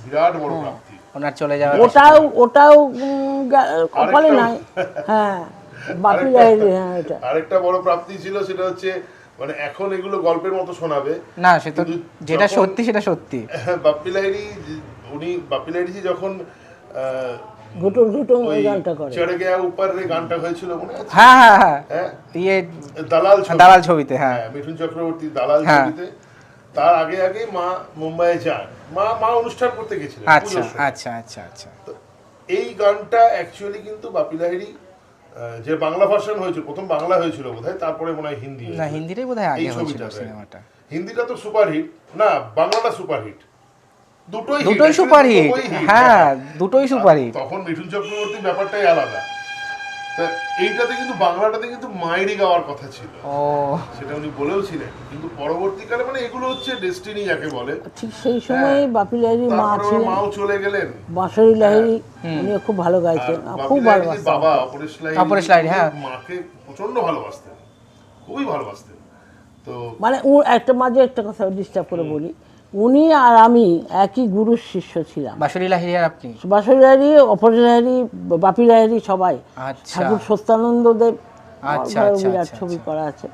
বিরাট বড় প্রাপ্তি ওনার চলে যাওয়া। ওটাও কপালে নাই। হ্যাঁ বাপি লাহিড়ী, হ্যাঁ এটা আরেকটা বড় প্রাপ্তি ছিল, সেটা হচ্ছে মানে এখন এগুলো গল্পের মতো শোনাবে না, সে তো যেটা সত্যি সেটা সত্যি। বাপ্পি লাহিড়ী যখন ঘুটুর ঘুটুর ওই গানটা করে, চড়ে গিয়া উপর রে গানটা হয়েছিল মনে আছে? হ্যাঁ হ্যাঁ হ্যাঁ হ্যাঁ ইয়ে দালাল ছবিতে, হ্যাঁ মিঠুন চক্রবর্তী দালাল ছবিতে। তার আগে মা মুম্বাইয়ে যান, মা অনুষ্ঠান করতে গেছিলেন। আচ্ছা আচ্ছা আচ্ছা আচ্ছা। তো এই গানটা অ্যাকচুয়ালি কিন্তু বাপ্পি লাহিড়ী যে বাংলা ভার্সন হয়েছিল, প্রথম বাংলা হয়েছিল বোধহয়, তারপরে মনে হয় হিন্দি, না হিন্দিটাই বোধহয় আগে হয়েছিল সিনেমাটা। হিন্দিটা তো সুপারহিট না, বাংলাটা সুপারহিট, দুটোই সুপারহিট। হ্যাঁ দুটোই সুপারহিট। তখন মিঠুন চক্রবর্তীর ব্যাপারটাই আলাদা। তা এইটাতে কিন্তু বাংলাটাতে কিন্তু মায়েরই গাওয়ার কথা ছিল, সেটা উনি বলেও ছিলেন। কিন্তু পরবর্তীকালে মানে এগুলো হচ্ছে ডেস্টিনি যাকে বলে, ঠিক সেই সময় বাপি লাহিড়ী মা ছিলেন, মাও চলে গেলেন, বাঁশরী লাহিড়ী উনিও খুব ভালো গাইতেন, খুব ভালোবাসতেন। বাবা অপরেশ লাহিড়ী হ্যাঁ মাকে প্রচন্ড ভালোবাসতেন, খুবই ভালোবাসতেন। তো মানে একটা মাঝে একটা কথা ডিস্টার্ব করে বলি, উনি আর আমি একই গুরুর শিষ্য ছিলাম। বাঁশরী লাহিড়ী আর আপনি? বাঁশরী লাহিড়ী, অপরেশ লাহিড়ী, বাপি লাহিড়ী সবাই। ঠাকুর সত্যানন্দ দেব বিরাট ছবি করা আছে।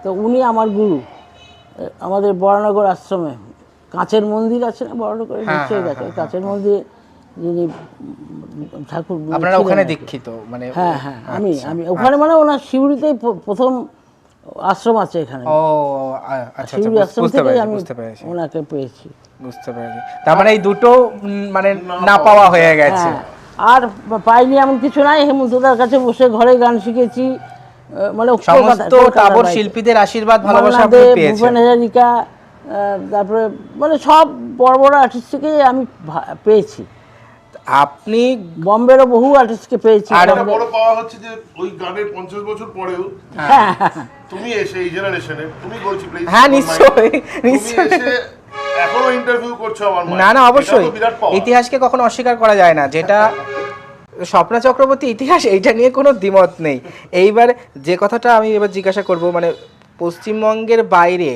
তো উনি আমার গুরু, আমাদের বরানগর আশ্রমে কাঁচের মন্দির আছে না বরানগরে, নিশ্চয়ই গেছে, কাঁচের মন্দিরে যিনি ঠাকুর আপনারা ওখানে দীক্ষিত মানে? হ্যাঁ হ্যাঁ আমি ওখানে, মানে ওনার শিউরিতেই প্রথম আশ্রম আছে এখানে। ও আচ্ছা আচ্ছা, বুঝতে পেরেছি, ওনাকে পেয়েছি। বুঝতে পেরেছি। তার মানে এই দুটো মানে না পাওয়া হয়ে গেছে। আর পাইনি এমন কিছু নাই, হেমন্তদার কাছে বসে ঘরে গান শিখেছি, মানে সমস্ত তাবর শিল্পীদের আশীর্বাদ ভালোবাসা আপনি পেয়েছেন। ভূপেন হাজারিকা, তারপরে মানে সব বড় বড় আর্টিস্ট থেকে আমি পেয়েছি। আপনি বম্বেরও বহু আর্টিস্টকে পেয়েছি। আর বড় পাওয়া হচ্ছে যে ওই গানের 50 বছর পরেও তুমি এসে এই জেনারেশনে তুমি বলছি প্লিজ, হ্যাঁ নিশ্চয়ই নিশ্চয়ই এখনো ইন্টারভিউ করছো আমার মায়ের। না না অবশ্যই, ইতিহাসকে কখনো অস্বীকার করা যায় না, যেটা স্বপ্না চক্রবর্তী ইতিহাস, এইটা নিয়ে কোনো দ্বিমত নেই। এইবার যে কথাটা আমি এবার জিজ্ঞাসা করব, মানে পশ্চিমবঙ্গের বাইরে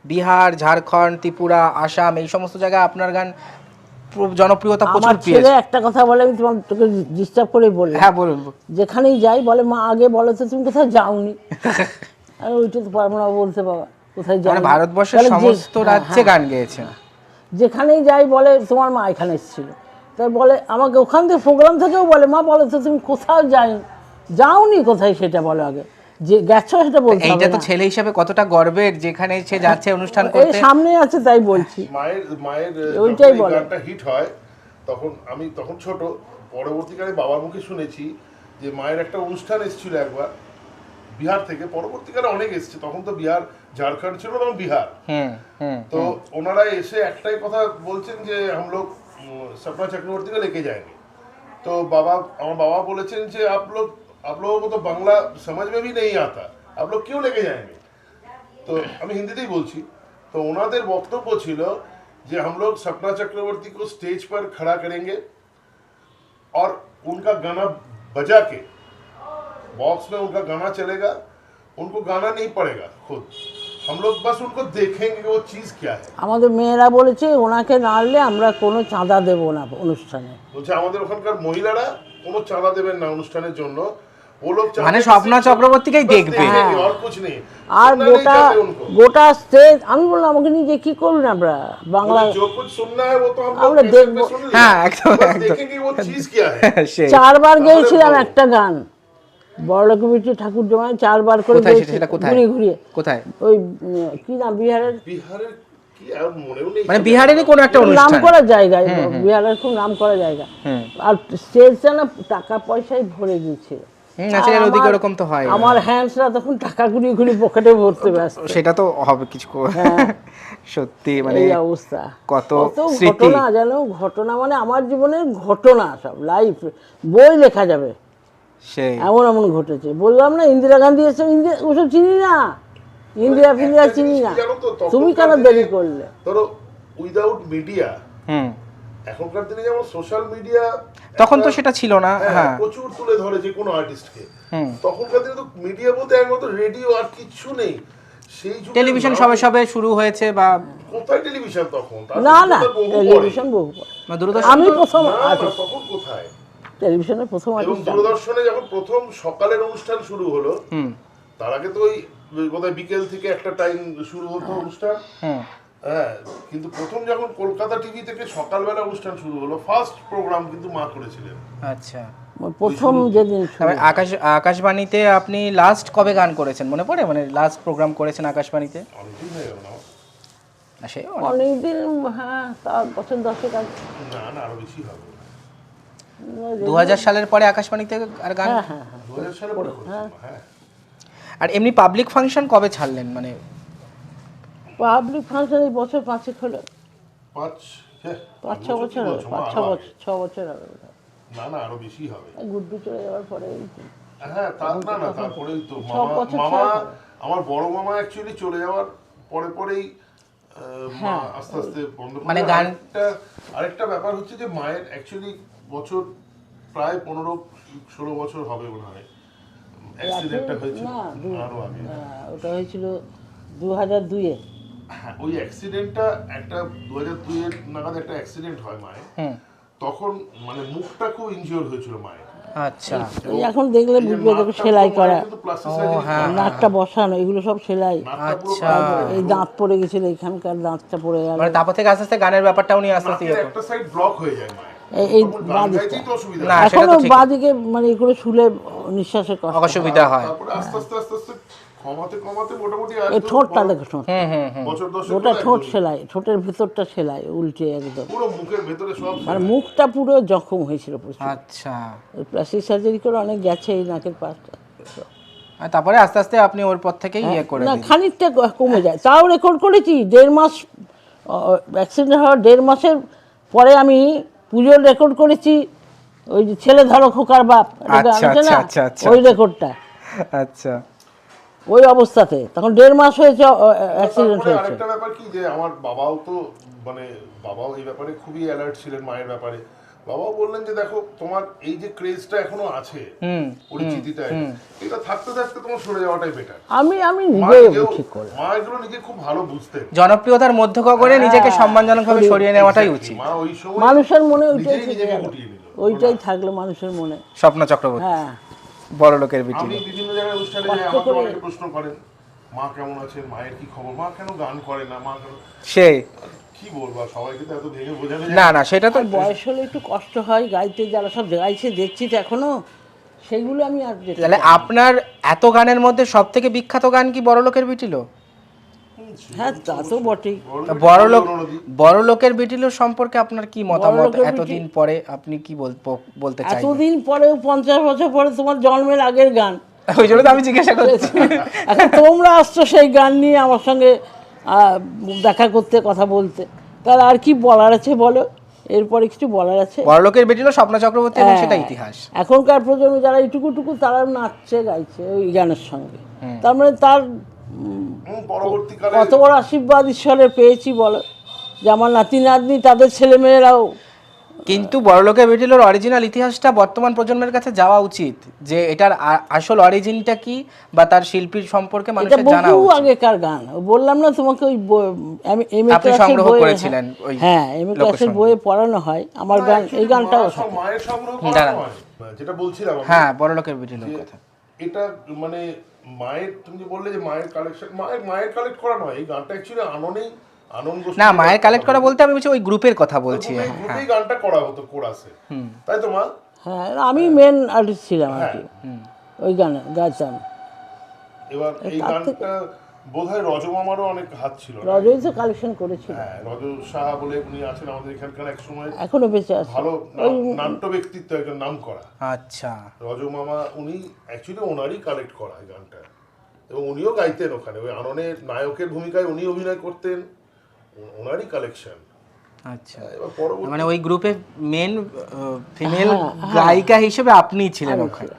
বিহার, ঝাড়খণ্ড, ত্রিপুরা, আসাম, এই সমস্ত জায়গায় আপনার গান জনপ্রিয়তা প্রচুর পেয়েছে। একটা কথা বলে, আমি তোকে ডিস্টার্ব করে বললাম। হ্যাঁ বলুন। যেখানেই যাই বলে মা আগে বলো তো তুমি কোথায় যাওনি, আমি ওইটা তো পারবো না বলতে, বাবা কোথায় যাই। ভারতবর্ষের সমস্ত রাজ্যে গান গেয়েছেন, যেখানেই যাই বলে তোমার মা এখানে এসেছিল, তাই বলে আমাকে ওখান থেকে প্রোগ্রাম থেকেও বলে মা বলো তো তুমি কোথাও যাওনি কোথায়, সেটা বলো আগে। যে গেছো সেটা বলতে হবে এইটা তো না। ছেলে হিসাবে কতটা গর্বের, যেখানে সে যাচ্ছে অনুষ্ঠান এই করতে। সামনে আছে তাই বলছি। মায়ের ওইটাই যখন এই বলে। গানটা হিট হয় তখন আমি তখন ছোট, পরবর্তীকালে বাবার মুখে শুনেছি যে মায়ের একটা অনুষ্ঠান এসেছিল একবার বিহার থেকে, পরবর্তীকালে অনেক এসছে, তখন তো বিহার ঝাড়খণ্ড ছিল, তখন বিহার। তো ওনারা এসে একটাই কথা বলছেন যে हम लोग सपना चक्रवर्ती को लेके जाएंगे। तो আমার বাবা বলেছেন যে आप लोगों को तो बांग्ला समझ में भी नहीं आता, आप लोग क्यों लेके जाएंगे। তো আমি হিন্দিতেই বলছি। তো ওনাদের বক্তব্য ছিল যে हम लोग सपना चक्रवर्ती को स्टेज पर खड़ा करेंगे और उनका गाना बजा के, बॉक्स में उनका गाना चलेगा, उनको गाना नहीं पड़ेगा खुद, हम लोग बस उनको देखेंगे कि वो चीज क्या है। আমাদের মেয়েরা বলেছে ওনাকে না আনলে আমরা কোনো চাঁদা দেব না অনুষ্ঠানে। বলছে আমাদের ওখানকার মহিলারা কোনো চাঁদা দেবেন না অনুষ্ঠানের জন্য, वो लोग মানে স্বপ্না চক্রবর্তীকেই बस দেখবে। देखेंगे और कुछ नहीं। আর सुनना नहीं গোটা चाहते उनको। গোটা স্টেজ, আমি বললাম আমাকে নিজে কি করবেন আমরা বাংলা, जो कुछ सुनना है वो तो हम আমরা लोग देखबো। सुन लेंगे। হ্যাঁ, একদম, बस একদম। देखेंगे वो चीज क्या है। সেই 4 বার তাহলে গেয়েছিলাম বলো। একটা গান, বড়লোক বিটি ঠাকুর জমায় 4 বার করে কোথায় গেয়েছি, সেটা কোথায়? ঘুরিয়ে ঘুরিয়ে। কোথায়? ওই কি নাম বিহারের, বিহারের কি আর মনেও নেই। মানে বিহারেরই কোনো একটা নাম অনুষ্ঠান। করা জায়গায়, বিহারের খুব নাম করা জায়গা। আর স্টেজটা না টাকা পয়সায় ভরে গিয়েছিল। ন্যাচারাল আর ওদিকে আমার- ওরকম তো হয়। আমার হ্যান্ডসরা তখন টাকা ঘুরিয়ে ঘুরিয়ে পকেটে ভরতে ব্যস্ত। সেটা তো হবে কিছু সত্যি মানে এই অবস্থা, কত কত স্মৃতি। ঘটনা জানো, ঘটনা মানে আমার জীবনের ঘটনা, সব লাইফ বই লেখা যাবে, সেই এমন এমন ঘটেছে। বললাম না ইন্দিরা গান্ধী এসে, ওসব চিনি না, ইন্দিরা ফিন্দিরা একটা চিনি জিনিস না, কি জানো তো, তখনকার তুমি কেন দিনে দেরি করলে। ধরো উইদাউট মিডিয়া, হুম এখনকার দিনে যেমন সোশ্যাল মিডিয়া তখন তো সেটা ছিল না। হ্যাঁ প্রচুর তুলে ধরে যে কোনো আর্টিস্টকে, হুম। তখনকার দিনে তো মিডিয়া বলতে একমাত্র রেডিও আর কিচ্ছু নেই। সেই যুগে টেলিভিশন সবে সবে শুরু হয়েছে, বা কোথায় টেলিভিশন তখন, তার না না, তো বহু পরে। টেলিভিশন বহু পরে। বা দূরদর্শন। আমি প্রথম না, আছি, না, তখন কোথায়। টেলিভিশনে প্রথম আছি। এবং দূরদর্শনে যখন প্রথম সকালের অনুষ্ঠান শুরু হলো, তার আগে তো ওই বোধহয় বিকেল থেকে একটা টাইম শুরু হতো অনুষ্ঠান। হুম হ্যাঁ, কিন্তু প্রথম যখন কলকাতা টিভি থেকে সকালবেলা অনুষ্ঠান শুরু হলো, ফার্স্ট প্রোগ্রাম কিন্তু মা করেছিলেন। আচ্ছা। প্রথম যেদিন শুরু। তবে আকাশবাণীতে আপনি লাস্ট কবে গান করেছেন মনে পড়ে? মানে লাস্ট প্রোগ্রাম করেছেন আকাশবাণীতে? অনেকদিন হয়ে গেল না? না সে অনেকদিন, হ্যাঁ তা বছর 10 আগে। না না, আরো বেশি হবে। 2000 সালের পরে আকাশবাণীতে আর গান? হ্যাঁ হ্যাঁ হ্যাঁ। 2000 সালে পরে করেছিলাম, হ্যাঁ। আর এমনি পাবলিক ফাংশন কবে ছাড়লেন? মানে পাবলিক ফাংশন এই বছর 5 হলো, 5-6 বছর হবে, 5-6 বছর হবে। না না, আরো বেশি হবে। গুড্ডু চলে যাওয়ার পরে হ্যাঁ, না না, তারপরেই তো 6 বছর মামা, ছাড়া। আমার বড় মামা অ্যাকচুয়ালি চলে যাওয়ার পরেই মা হ্যাঁ। আস্তে আস্তে বন্ধ করে। মানে আরেকটা ব্যাপার হচ্ছে যে মায়ের অ্যাকচুয়ালি বছর প্রায় 15-16 বছর হবে মনে হয় অ্যাক্সিডেন্টটা হয়েছিল। না, আরো আগে। ওটা হয়েছিল 2002-এ। হ্যাঁ, ওই অ্যাক্সিডেন্টটা একটা 2002 এর নাগাদ একটা অ্যাক্সিডেন্ট হয় মায়ের। তখন মানে মুখটা খুব ইনজিওর হয়েছিল মায়ের। আচ্ছা। এই এখন দেখলে এই যে বুঝবে, দেখো নাকটা সেলাই পুরো করা, মায়ের কিন্তু plastic surgery করা। নাকটা বসানো, এগুলো সব সেলাই। নাকটা পুরো আচ্ছা। এই দাঁত পড়ে গেছিল, এখানকার দাঁতটা পড়ে গেল। মানে তারপর থেকে আস্তে আস্তে গানের ব্যাপারটাও নিয়ে আস্তে আস্তে নাকের একটা সাইড ব্লক হয়ে যায় মায়ের। এই তখন বাঁ গান দিকটা। গাইতেই তো অসুবিধা না, হয়। সেটা এখনো তো ঠিক। বাঁদিকে মানে এগুলো শুলে নিঃশ্বাসের কষ্ট। অসুবিধা হয়। তারপরে আস্তে আস্তে কমাতে মোটামুটি আজ এই ঠোঁটটা দেখো, ঠোঁট, বছর 10 ওটা ঠোঁট সেলাই, ঠোঁটের ভিতরটা সেলাই উল্টে একদম, পুরো মুখের ভেতরে সব মানে মুখটা পুরো জখম হয়েছিল প্রচুর। আচ্ছা। প্লাস্টিক সার্জারি করে অনেক গেছে এই নাকের পাশটা। আর তারপরে আস্তে আস্তে আপনি ওর পর থেকেই ইয়ে করে না দিন। খানিকটা কমে যায়, তাও রেকর্ড করেছি 1.5 মাস, অ্যাক্সিডেন্ট হওয়ার 1.5 মাসের পরে আমি পুজোর রেকর্ড করেছি, ওই যে ছেলে ধরো খোকার বাপ, এটা আচ্ছা, আছে না, আচ্ছা, আচ্ছা, ওই আচ্ছা। রেকর্ডটা আচ্ছা। ওই অবস্থাতে, তখন 1.5 মাস হয়েছে অ্যাক্সিডেন্ট তারপরে হয়েছে। আরেকটা ব্যাপার কি যে আমার বাবাও তো মানে বাবাও এই ব্যাপারে খুবই অ্যালার্ট ছিলেন মায়ের ব্যাপারে। বাবাও বললেন যে দেখো তোমার এই যে ক্রেজটা এখনো আছে, পরিচিতিটা, এটা থাকতে থাকতে তোমার সরে যাওয়াটাই বেটার। আমি মা নিজেও ঠিক করলাম। মা এগুলো নিজে খুব ভালো বুঝতেন। জনপ্রিয়তার মধ্য করে নিজেকে সম্মানজনকভাবে সরিয়ে নেওয়াটাই উচিত। মা ওই সময় মানুষের মনে ওইটাই নিজেই থেকে নিজেকে গেল, গুটিয়ে নিল। ওইটাই থাকলো মানুষের মনে। স্বপ্না চক্রবর্তী হ্যাঁ, বড় লোকের বিটি। আমি বিভিন্ন জায়গায় অনুষ্ঠানে যাই, কষ্ট আমাকে করে। অনেকে প্রশ্ন করেন মা কেমন আছেন, মায়ের কি খবর, মা কেন গান করে না, মা কেন, সেই কি বলবো আর, সবাইকে তো এত ভেঙে বোঝানো না যায় না। না সেটা তো আর বয়স হলে একটু কষ্ট হয় গাইতে, যারা সব গাইছে দেখছি তো এখনো, সেগুলো আমি আর দেখতে তাহলে পাই না। আপনার এত গানের মধ্যে সব থেকে বিখ্যাত গান কি বড়লোকের বিটিলো? হ্যাঁ তা তো বটেই। বড়লোকের বিটিলো সম্পর্কে আপনার কি মতামত? এতদিন পরে আপনি কি বলতে চাই? এতদিন পরেও 50 বছর পরে তোমার জন্মের আগের গান, ওই জন্য তো আমি জিজ্ঞাসা করছি। এখন তোমরা আসছো সেই গান নিয়ে আমার সঙ্গে দেখা করতে, কথা বলতে, তাহলে আর কি বলার আছে বলো? এরপরে কিছু বলার আছে? বড়লোকের বিটিলো স্বপ্না চক্রবর্তী এবং সেটা ইতিহাস। এখনকার প্রজন্ম যারা এইটুকু তারা নাচছে গাইছে ওই গানের সঙ্গে, তার মানে তার পরবর্তীকালে কত বড় আশীর্বাদ ঈশ্বরের পেয়েছি বলো, যে আমার নাতি নাতনি তাদের ছেলেমেয়েরাও। কিন্তু বড়লোকের বিটিলোর অরিজিনাল ইতিহাসটা বর্তমান প্রজন্মের কাছে যাওয়া উচিত, যে এটার আসল অরিজিনটা কি বা তার শিল্পীর সম্পর্কে মানুষের জানা বহু উচিত। আগেকার গান, বললাম না তোমাকে, ওই এমএ আপনি ক্লাসের সংগ্রহ বইয়ে, করেছিলেন ওই হ্যাঁ এমএ ক্লাসের বইয়ে পড়ানো হয় আমার গান, এই গানটাও থাকে। মায়ের সংগ্রহ দাঁড়ান। করা হয়। যেটা বলছিলাম আমি, হ্যাঁ বড়লোকের বিটিলোর কথা। এটা মানে মায়ের, তুমি যে বললে যে মায়ের কালেকশন, মায়ের কালেক্ট করা নয়, এই গানটা অ্যাকচুয়ালি আনন্দ না, মায়ের কালেক্ট করা বলতে আমি বলছি ওই গ্রুপের কথা বলছি। গ্রুপেই গানটা করা হতো কোরাসে, তাই তো মা? হ্যাঁ আমি মেন আর্টিস্ট ছিলাম আর কি, ওই গানে গাইতাম। এবার এই গানটা বোধহয় রজমামারও অনেক হাত ছিল। রজই তো কালেকশন করেছিল। হ্যাঁ, রজ সাহা বলে উনি আছেন আমাদের এখানকার এক সময় এখনো বেঁচে আছে, ভালো নাট্য ব্যক্তিত্ব, একজন নাম করা। আচ্ছা, রজমামা উনি অ্যাকচুয়ালি ওনারই কালেক্ট করা এই গানটা, এবং উনিও গাইতেন ওখানে, ওই আননের নায়কের ভূমিকায় উনি অভিনয় করতেন, ওনারই কালেকশন। আচ্ছা, এবার পরবর্তী মানে ওই গ্রুপে মেন ফিমেল গায়িকা হিসেবে আপনিই ছিলেন ওখানে।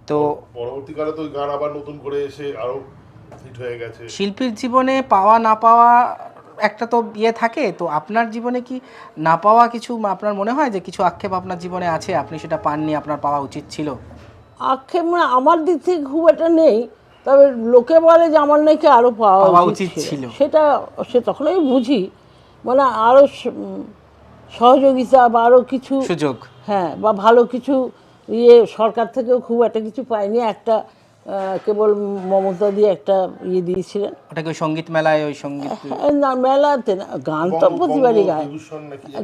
তো পরবর্তীকালে তো ওই গান আবার নতুন করে এসে আরো হিট হয়ে গেছে। শিল্পীর জীবনে পাওয়া না পাওয়া একটা তো ইয়ে থাকে, তো আপনার জীবনে কি না পাওয়া কিছু আপনার মনে হয় যে কিছু আক্ষেপ আপনার জীবনে আছে, আপনি সেটা পাননি, আপনার পাওয়া উচিত ছিল? আক্ষেপ মানে আমার দিক থেকে খুব একটা নেই, তবে লোকে বলে যে আমার নাকি আরো পাওয়া উচিত ছিল, সেটা তখন আমি বুঝি, মানে আরো সহযোগিতা বা আরো কিছু সুযোগ, হ্যাঁ, বা ভালো কিছু সরকার থেকেও খুব একটা কিছু পাইনি। একটা কেবল মমতা দিয়ে একটা দিয়েছিলেন, ওটাকে ওই সঙ্গীত মেলায়, ওই সঙ্গীত না মেলাতে না, গান তো প্রতিবারই গায়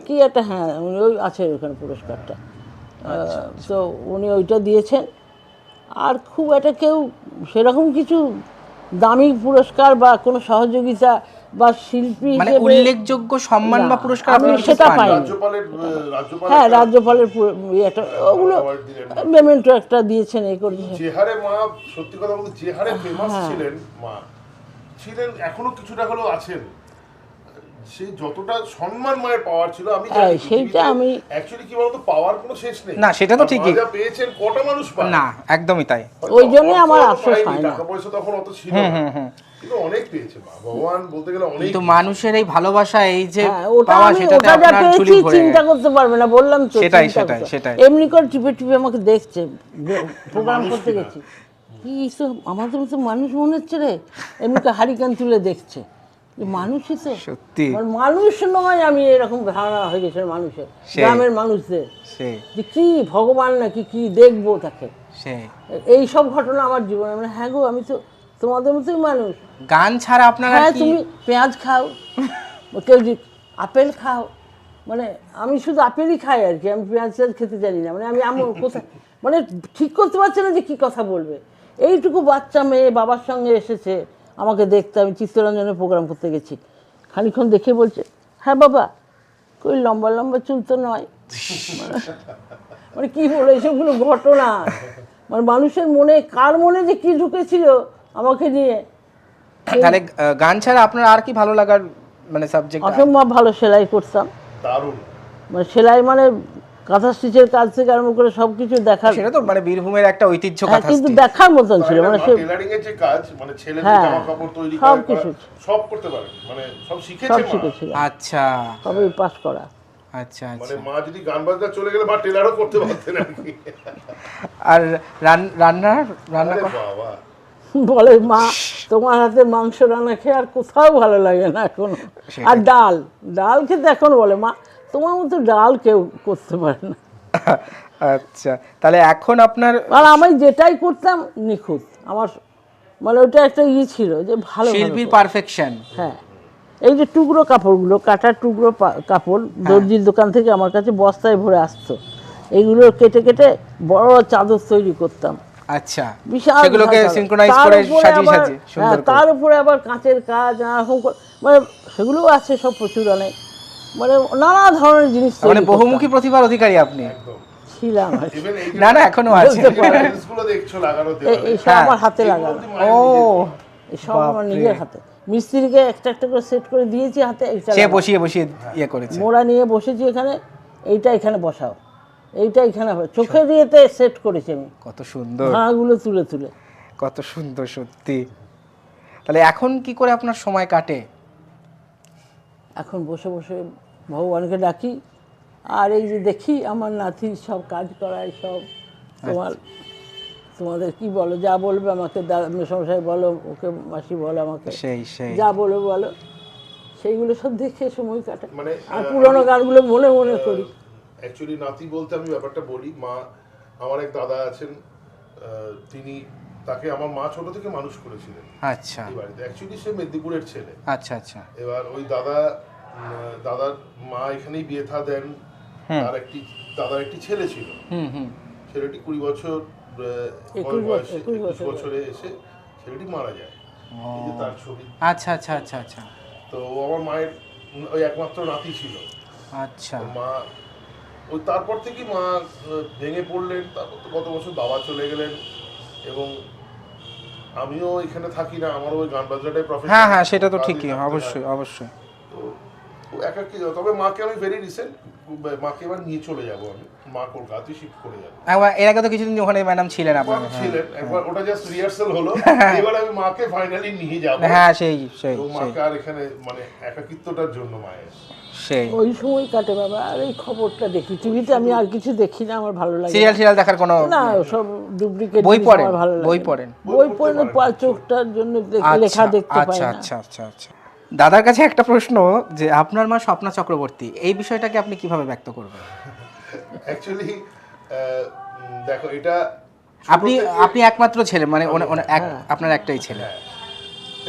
কি একটা, হ্যাঁ উনি ওই আছে ওখানে পুরস্কারটা, তো উনি ওইটা দিয়েছেন। আর খুব একটা কেউ সেরকম কিছু দামি পুরস্কার বা কোনো সহযোগিতা বা শিল্পী মানে হিসেবে উল্লেখযোগ্য সম্মান বা পুরস্কার আমি সেটা পাইনি। হ্যাঁ রাজ্যপালের একটা ওগুলো মেমেন্টো একটা দিয়েছেন, এই করেছেন। যে হারে মা, সত্যি কথা বলতে যে হারে ফেমাস ছিলেন মা, ছিলেন এখনো কিছুটা হলেও আছেন, সেই যতটা সম্মান মায়ের পাওয়ার ছিল আমি জানি, সেইটা আমি অ্যাকচুয়ালি কি বলতো, পাওয়ার কোনো শেষ নেই। না সেটা তো ঠিকই, যা পেয়েছেন কটা মানুষ পায় না একদমই তাই, ওই জন্য আমার আফসোস হয় না। টাকা পয়সা তখন অত ছিল না, কিন্তু অনেক পেয়েছে মা, ভগবান বলতে গেলে অনেক। কিন্তু মানুষের এই ভালোবাসা, এই যে ওটা পাওয়া, আমি সেটাতে ওটা যা আপনার ঝুলি পেয়েছি ভরে চিন্তা করতে পারবে না, বললাম তো। সেটাই এমনি করে টিপে টিপে আমাকে দেখছে, প্রোগ্রাম করতে গেছি, কি আমাদের মতো মানুষ মনে হচ্ছে রে, এমনি করে হারিকেন তুলে দেখছে, মানুষই তো সত্যি মানুষ নয়, আমি এরকম ধারণা হয়ে গেছে মানুষের, গ্রামের মানুষদের, যে কি ভগবান নাকি কি দেখবো তাকে, এই সব ঘটনা আমার জীবনে। মানে হ্যাঁ গো, আমি তো তোমাদের মতোই মানুষ। গান ছাড়া আপনার হ্যাঁ, তুমি পেঁয়াজ খাও, কেউ যদি আপেল খাও, মানে আমি শুধু আপেলই খাই আর কি, আমি পেঁয়াজ খেতে জানি না, মানে আমি কোথায় মানে ঠিক করতে পারছি না যে কি কথা বলবে। এইটুকু বাচ্চা মেয়ে বাবার সঙ্গে এসেছে আমাকে দেখতে, আমি চিত্তরঞ্জনের প্রোগ্রাম করতে গেছি, খানিক্ষণ দেখে বলছে হ্যাঁ বাবা, কই লম্বা লম্বা চুল তো নয়, মানে কি বলে এসবগুলো ঘটনা, মানে মানুষের মনে কার মনে যে কি ঢুকেছিল আমাকে নিয়ে। তাহলে গান ছাড়া আপনার আর কি ভালো লাগার মানে সাবজেক্ট? অসম্ভব ভালো সেলাই করতাম, দারুণ, মানে সেলাই মানে কাঁথা স্টিচের কাজ থেকে আরম্ভ করে সবকিছু দেখার, সেটা তো মানে বীরভূমের একটা ঐতিহ্য কাঁথা কিন্তু দেখার মতন ছিল, মানে টেলারিং এর যে কাজ, মানে ছেলেদের জামা কাপড় তৈরি করা, সব করতে পারে, মানে সব শিখেছিল। আচ্ছা, সবই পাস করা। আচ্ছা, মানে মা যদি গান বাজনা চলে গেলে মা টেলারও করতে পারতেন আর কি। আর রান্না বাবা বলে মা তোমার হাতে মাংস রান্না খেয়ে আর কোথাও ভালো লাগে না এখন, আর ডাল খেতে এখন বলে মা তোমার মতো ডাল কেউ করতে পারে না। আচ্ছা, তাহলে এখন আপনার, আর আমি যেটাই করতাম নিখুঁত, আমার মানে ওটা একটা ছিল যে ভালো শিল্পীর পারফেকশন। হ্যাঁ, এই যে টুকরো কাপড়গুলো, কাটার টুকরো কাপড় দর্জির দোকান থেকে আমার কাছে বস্তায় ভরে আসতো, এইগুলো কেটে কেটে বড় চাদর তৈরি করতাম, আচ্ছা, বিশাল সেগুলোকে বিশাল সিনক্রোনাইজ তার করে উপরে সাজিয়ে আবার- সাজিয়ে সুন্দর করে। তার উপরে আবার কাঁচের কাজ নানারকম মানে সেগুলোও আছে সব প্রচুর অনেক, মানে নানা ধরনের জিনিস মানে তৈরি বহুমুখী প্রতিভার অধিকারী আপনি। একদম ছিলাম আর কি। ইভেন এই না না, এখনো আছে। গুলো দেখছো লাগানো দেওয়ালে, এইসব হ্যাঁ। আমার হাতে এগুলো লাগানো, অবধি ও মায়ের নিজের। এসব আমার বাপরে। নিজের হাতে, মিস্ত্রিকে একটা একটা করে সেট করে দিয়েছি হাতে, এইটা সে লাগাও। বসিয়ে বসিয়ে ইয়ে করেছে। মোড়া নিয়ে বসেছি এখানে, এইটা এখানে বসাও, এইটা এখানে হবে, চোখে দিয়েতে সেট করেছি আমি, কত সুন্দর, ভাঁড়গুলো তুলে তুলে। কত সুন্দর সত্যি। তাহলে এখন কি করে আপনার সময় কাটে? এখন বসে বসে ভগবানকে ডাকি, আর এই যে দেখি আমার নাতি সব কাজ করায় সব, তোমাদের কি বলো, যা বলবে আমাকে, মেসমশাই বলো, ওকে মাসি বলো আমাকে, সেই সেই যা বলবে বলো, সেইগুলো সব দেখে সময় কাটায়। মানে আর পুরোনো গানগুলো মনে মনে করি। অ্যাকচুয়ালি নাতি বলতে আমি ব্যাপারটা বলি, মা আমার এক দাদা আছেন, তিনি, তাকে আমার মা ছোট থেকে মানুষ করেছিলেন আচ্ছা এই বাড়িতে। অ্যাকচুয়ালি সে মেদিনীপুরের ছেলে। আচ্ছা আচ্ছা। এবার ওই দাদার মা এখানেই বিয়ে থা দেন, তার দাদার একটি ছেলে ছিল। ছেলেটি 20 বছর 21 বছরে এসে ছেলেটি মারা যায়। এই যে তার ছবি। আচ্ছা আচ্ছা আচ্ছা আচ্ছা। তো ও আমার মায়ের ওই একমাত্র নাতি ছিল। আচ্ছা। তো মা ওই তারপর থেকেই মা ভেঙে পড়লেন। তারপর তো গত বছর বাবা চলে গেলেন, এবং আমিও এখানে থাকি না, আমারও ওই গান বাজনাটাই প্রফেশন। হ্যাঁ হ্যাঁ, সেটা তো ঠিকই, অবশ্যই অবশ্যই। তো একাকি, তবে মাকে আমি ভেরি রিসেন্ট, মাকে এবার নিয়ে চলে যাবো আমি, মা কলকাতায় শিফট করে যাবো। এর আগে তো কিছুদিন ওখানে ম্যাডাম ছিলেন আপনার। ছিলেন একবার, ওটা জাস্ট রিহার্সাল হলো। এবার আমি মাকে ফাইনালি নিয়ে যাবো। হ্যাঁ সেই সেই তো মাকে আর এখানে মানে একাকিত্বটার জন্য মায়ের সেই ওই সময় কাটে বাবা। আর এই খবরটা দেখি টিভিতে, আমি আর কিছু দেখি না, আমার ভালো লাগে সিরিয়াল দেখার কোনো না, সব ডুপ্লিকেট বই পড়েন? ভালো লাগে বই পড়েন? বই পড়ে চোখটার জন্য লেখা দেখতে পাই আচ্ছা না। আচ্ছা আচ্ছা আচ্ছা। দাদার কাছে একটা প্রশ্ন, যে আপনার মা স্বপ্না চক্রবর্তী, এই বিষয়টাকে আপনি কিভাবে ব্যক্ত করবেন? অ্যাকচুয়ালি দেখো, এটা আপনি একমাত্র ছেলে, মানে আপনার একটাই ছেলে।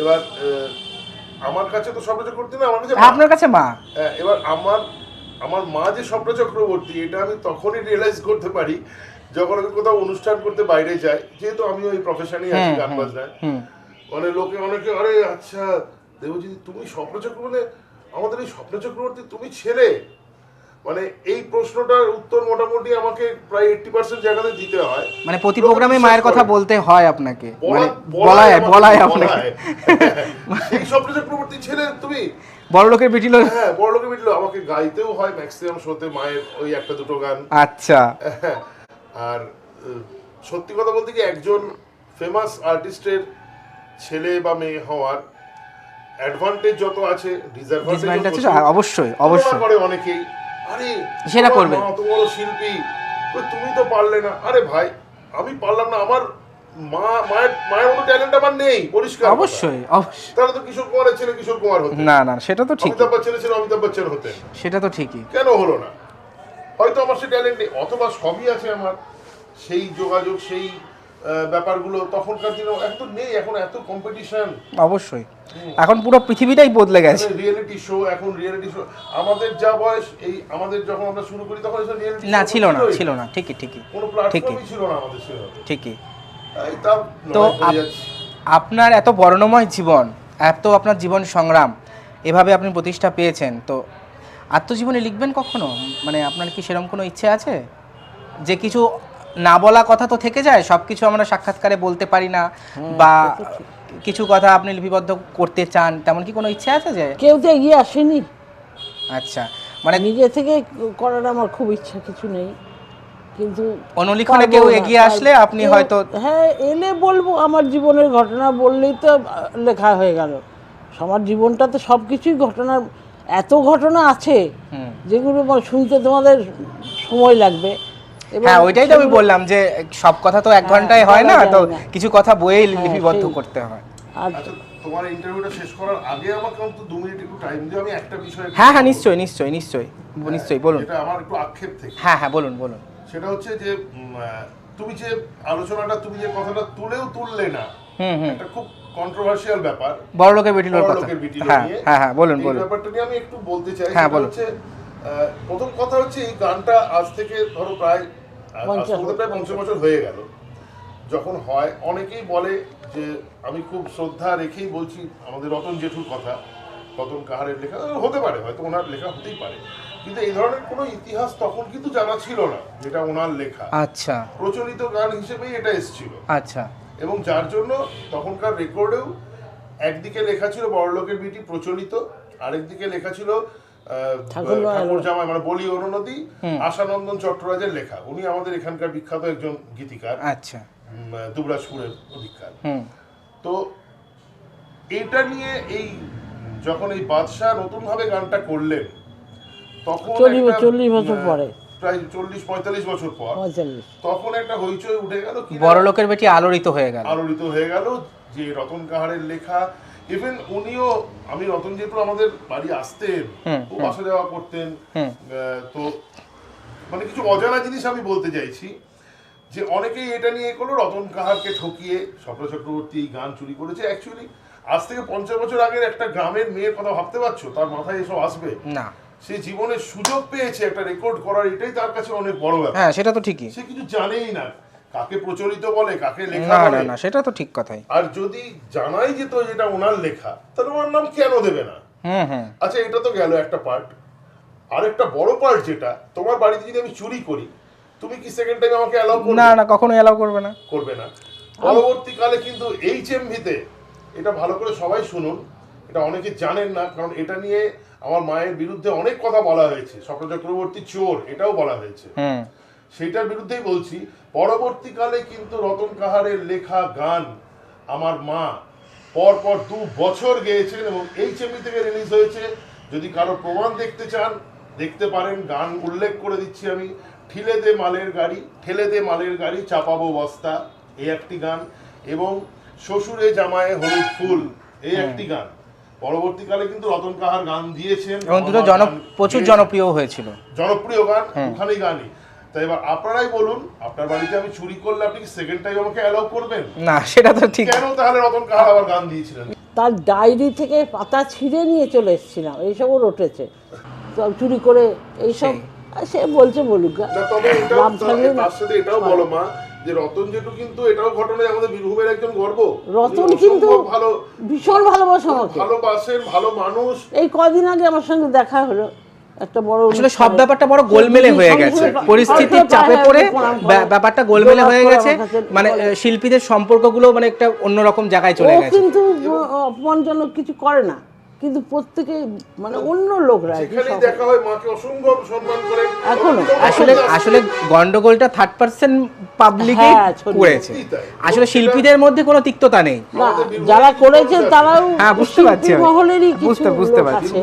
এবার আমার কাছে তো স্বপ্ন চক্রবর্তী না, আমার কাছে আপনার কাছে মা। এবার আমার মা যে স্বপ্ন চক্রবর্তী, এটা আমি তখনই রিয়েলাইজ করতে পারি যখন আমি কোথাও অনুষ্ঠান করতে বাইরে যাই, যেহেতু আমি ওই প্রফেশনেই আছি, গান বাজনায়। মানে অনেকে আরে আচ্ছা দেবজিৎ, তুমি স্বপ্ন চক্রবর্তী, আমাদের এই স্বপ্ন চক্রবর্তী তুমি ছেলে, মানে এই প্রশ্নটার উত্তর মোটামুটি আমাকে প্রায় 80% জায়গাতে দিতে হয়। মানে প্রতি প্রোগ্রামে মায়ের কথা বলতে হয় আপনাকে, মানে বলায় আপনাকে এই স্বপ্ন চক্রবর্তী ছেলে তুমি, বড়লোকের বিটিল। হ্যাঁ, বড়লোকের বিটিল। আমাকে গাইতেও হয় ম্যাক্সিমাম শোতে মায়ের ওই একটা দুটো গান। আচ্ছা। আর সত্যি কথা বলতে কি, একজন ফেমাস আর্টিস্টের ছেলে বা মেয়ে হওয়ার অ্যাডভান্টেজ যত আছে, ডিসঅ্যাডভান্টেজ আছে। অবশ্যই অবশ্যই করে অনেকেই, আরে সেটা করবে, অত বড় শিল্পী, তুমি তো পারলে না। আরে ভাই, আমি পারলাম না, আমার মায়ের মতো ট্যালেন্ট আমার নেই, পরিষ্কার। অবশ্যই অবশ্যই। তাহলে তো কিশোর কুমারের ছেলে কিশোর কুমার হতেন, না না সেটা তো ঠিক, অমিতাভ বচ্চনের ছেলে অমিতাভ বচ্চন হতেন, সেটা তো ঠিকই। কেন হলো না? হয়তো আমার সেই ট্যালেন্ট নেই, অথবা সবই আছে আমার, সেই যোগাযোগ, সেই ব্যাপারগুলো তখনকার দিনে এত নেই। এখন এত কম্পিটিশন। অবশ্যই, এখন পুরো পৃথিবীটাই বদলে গেছে। রিয়েলিটি শো, এখন রিয়েলিটি শো, আমাদের যা বয়স, এই আমাদের যখন আমরা শুরু করি তখন এসব রিয়েলিটি না ছিল না ঠিকই কোনো প্ল্যাটফর্মই ছিল না আমাদের সেভাবে। ঠিকই। এই তাও তো আপনার এত বর্ণময় জীবন, এত আপনার জীবন সংগ্রাম, এভাবে আপনি প্রতিষ্ঠা পেয়েছেন, তো আত্মজীবনী লিখবেন কখনো? মানে আপনার কি সেরকম কোনো ইচ্ছে আছে, যে কিছু না বলা কথা তো থেকে যায়, সব কিছু আমরা সাক্ষাৎকারে বলতে পারি না, বা কিছু কথা আপনি লিপিবদ্ধ করতে চান, তেমন কি কোনো ইচ্ছে আছে? যে কেউ তো এগিয়ে আসেনি। আচ্ছা, মানে নিজে থেকে করার আমার খুব ইচ্ছা কিছু নেই, কিন্তু অনুলিখনে কেউ এগিয়ে আসলে আপনি হয়তো, হ্যাঁ, এলে বলবো। আমার জীবনের ঘটনা বললেই তো লেখা হয়ে গেল। আমার জীবনটা তো সব কিছুই ঘটনার, এত ঘটনা আছে যেগুলো শুনতে তোমাদের সময় লাগবে। হ্যাঁ, ওইটাই তো আমি বললাম, যে সব কথা তো 1 ঘন্টায় হয় না, তো কিছু কথা বইয়ে লিপিবদ্ধ করতে হয়। আচ্ছা, তোমার ইন্টারভিউটা শেষ করার আগে আমাকে অন্তত 2 মিনিট একটু টাইম দিও, আমি একটা বিষয়। হ্যাঁ হ্যাঁ, নিশ্চয়ই বলুন। এটা আমার একটু আক্ষেপ থেকে। হ্যাঁ বলুন। সেটা হচ্ছে যে তুমি যে আলোচনাটা, তুমি যে কথাটা তুললে না, একটা খুব কন্ট্রোভার্সিয়াল ব্যাপার, বড়লোকের বিটিলের কথা। হ্যাঁ বলুন। এই ব্যাপারটা নিয়ে আমি একটু বলতে চাই। হ্যাঁ, সেটা হচ্ছে, প্রথম কথা হচ্ছে, এই গানটা আজ থেকে ধরো প্রায় 50 বছর হয়ে গেল। যখন হয় অনেকেই বলে যে, আমি খুব শ্রদ্ধা রেখেই বলছি আমাদের রতন জেঠুর কথা, রতন কাহারের লেখা হতে পারে, হয়তো ওনার লেখা হতেই পারে, কিন্তু এই ধরনের কোনো ইতিহাস তখন কিন্তু জানা ছিল না যেটা ওনার লেখা। আচ্ছা প্রচলিত গান হিসেবেই এটা এসেছিল। আচ্ছা এবং যার জন্য তখনকার রেকর্ডেও একদিকে লেখা ছিল বড়লোকের বিটি প্রচলিত, আরেকদিকে লেখা ছিল ঠাকুর জামাই মানে বলি অরুণদী আশানন্দন চট্টরাজের লেখা। উনি আমাদের এখানকার বিখ্যাত একজন গীতিকার, আচ্ছা দুবরাজপুরের অধিকার। তো এটা নিয়ে এই যখন এই বাদশাহ নতুন ভাবে গানটা করলেন তখন 40 বছর পরে, প্রায় 40-45 বছর পর, তখন একটা হইচই উঠে গেল, বড়লোকের বেটি আলোড়িত হয়ে গেল যে রতন কাহারের লেখা। ইভেন উনিও, আমি রতন জেঠু আমাদের বাড়ি আসতেন, খুব আসা যাওয়া করতেন, তো মানে কিছু অজানা জিনিস আমি বলতে চাইছি যে অনেকেই এটা নিয়ে করলো রতন কাহারকে ঠকিয়ে স্বপ্ন চক্রবর্তী এই গান চুরি করেছে। অ্যাকচুয়ালি আজ থেকে 50 বছর আগের একটা গ্রামের মেয়ের কথা ভাবতে পারছো? তার মাথায় এসব আসবে না। সে জীবনের সুযোগ পেয়েছে একটা রেকর্ড করার, এটাই তার কাছে অনেক বড় ব্যাপার। হ্যাঁ সেটা তো ঠিকই, সে কিছু জানেই না কাকে প্রচলিত বলে, কাকে লেখা বলে। না সেটা তো ঠিক কথাই। আর যদি জানাই যেত যেটা ওনার লেখা, তাহলে ওনার নাম কেন দেবে না? আচ্ছা, এটা তো গেল একটা পার্ট। আর একটা বড় পার্ট, যেটা তোমার বাড়িতে যদি আমি চুরি করি, তুমি কি সেকেন্ড টাইম আমাকে অ্যালাউ করবে? না কখনো অ্যালাউ করবে না। পরবর্তীকালে কিন্তু এইচএমভিতে, এটা ভালো করে সবাই শুনুন, এটা অনেকে জানেন না, কারণ এটা নিয়ে আমার মায়ের বিরুদ্ধে অনেক কথা বলা হয়েছে। স্বপ্ন চক্রবর্তী চোর এটাও বলা হয়েছে, সেটার বিরুদ্ধেই বলছি। পরবর্তীকালে কিন্তু রতন কাহারের লেখা গান আমার মা পরপর 2 বছর গেয়েছেন এবং এইচএমভি থেকে রিলিজ হয়েছে। যদি কারো প্রমাণ দেখতে চান দেখতে পারেন, গান উল্লেখ করে দিচ্ছি আমি। ঠেলে দে মালের গাড়ি চাপাবো বস্তা, এই একটি গান, এবং শ্বশুরে জামায়ে হলুদ ফুল, এই একটি গান। পরবর্তীকালে কিন্তু রতন কাহার গান দিয়েছেন এবং দুটো প্রচুর জনপ্রিয় হয়েছিল, জনপ্রিয় গান ওখানেই গানই। তাই এবার আপনারাই বলুন, আপনার বাড়িতে আমি চুরি করলে আপনি কি সেকেন্ড টাইম আমাকে অ্যালাউ করবেন? না সেটা তো ঠিক। কেন তাহলে রতন কাহার আবার গান দিয়েছিলেন? তার ডায়েরি থেকে পাতা ছিঁড়ে নিয়ে চলে এসেছিলাম, এইসবও রটেছে চুরি করে এইসব। সে বলছে বলুক, তবে তার সাথে এটাও বলো মা, যে রতন জেঠু কিন্তু এটাও ঘটনা, আমাদের বীরভূমের একজন গর্ব। রতন কিন্তু ভীষণ ভালোবাসে আমাকে, ভালোবাসেন, ভালো মানুষ। এই কদিন আগে আমার সঙ্গে দেখা হলো একটা বড়, আসলে সব ব্যাপারটা বড় গোলমেলে হয়ে গেছে, পরিস্থিতির চাপে পড়ে ব্যাপারটা গোলমেলে হয়ে গেছে। মানে শিল্পীদের সম্পর্কগুলো মানে একটা অন্যরকম জায়গায় চলে গেছে। কিন্তু অপমানজনক কিছু করে না, কিন্তু প্রত্যেকে মানে অন্য লোকরা যেখানেই দেখা হয় মাকে অসম্ভব সম্মান করেন। এখনো আসলে গন্ডগোলটা 3% পাবলিকই করেছে। আসলে শিল্পীদের মধ্যে কোনো তিক্ততা নেই, যারা করেছেন তারাও বুঝতে পারছি, মহলেরই বুঝতে পারছি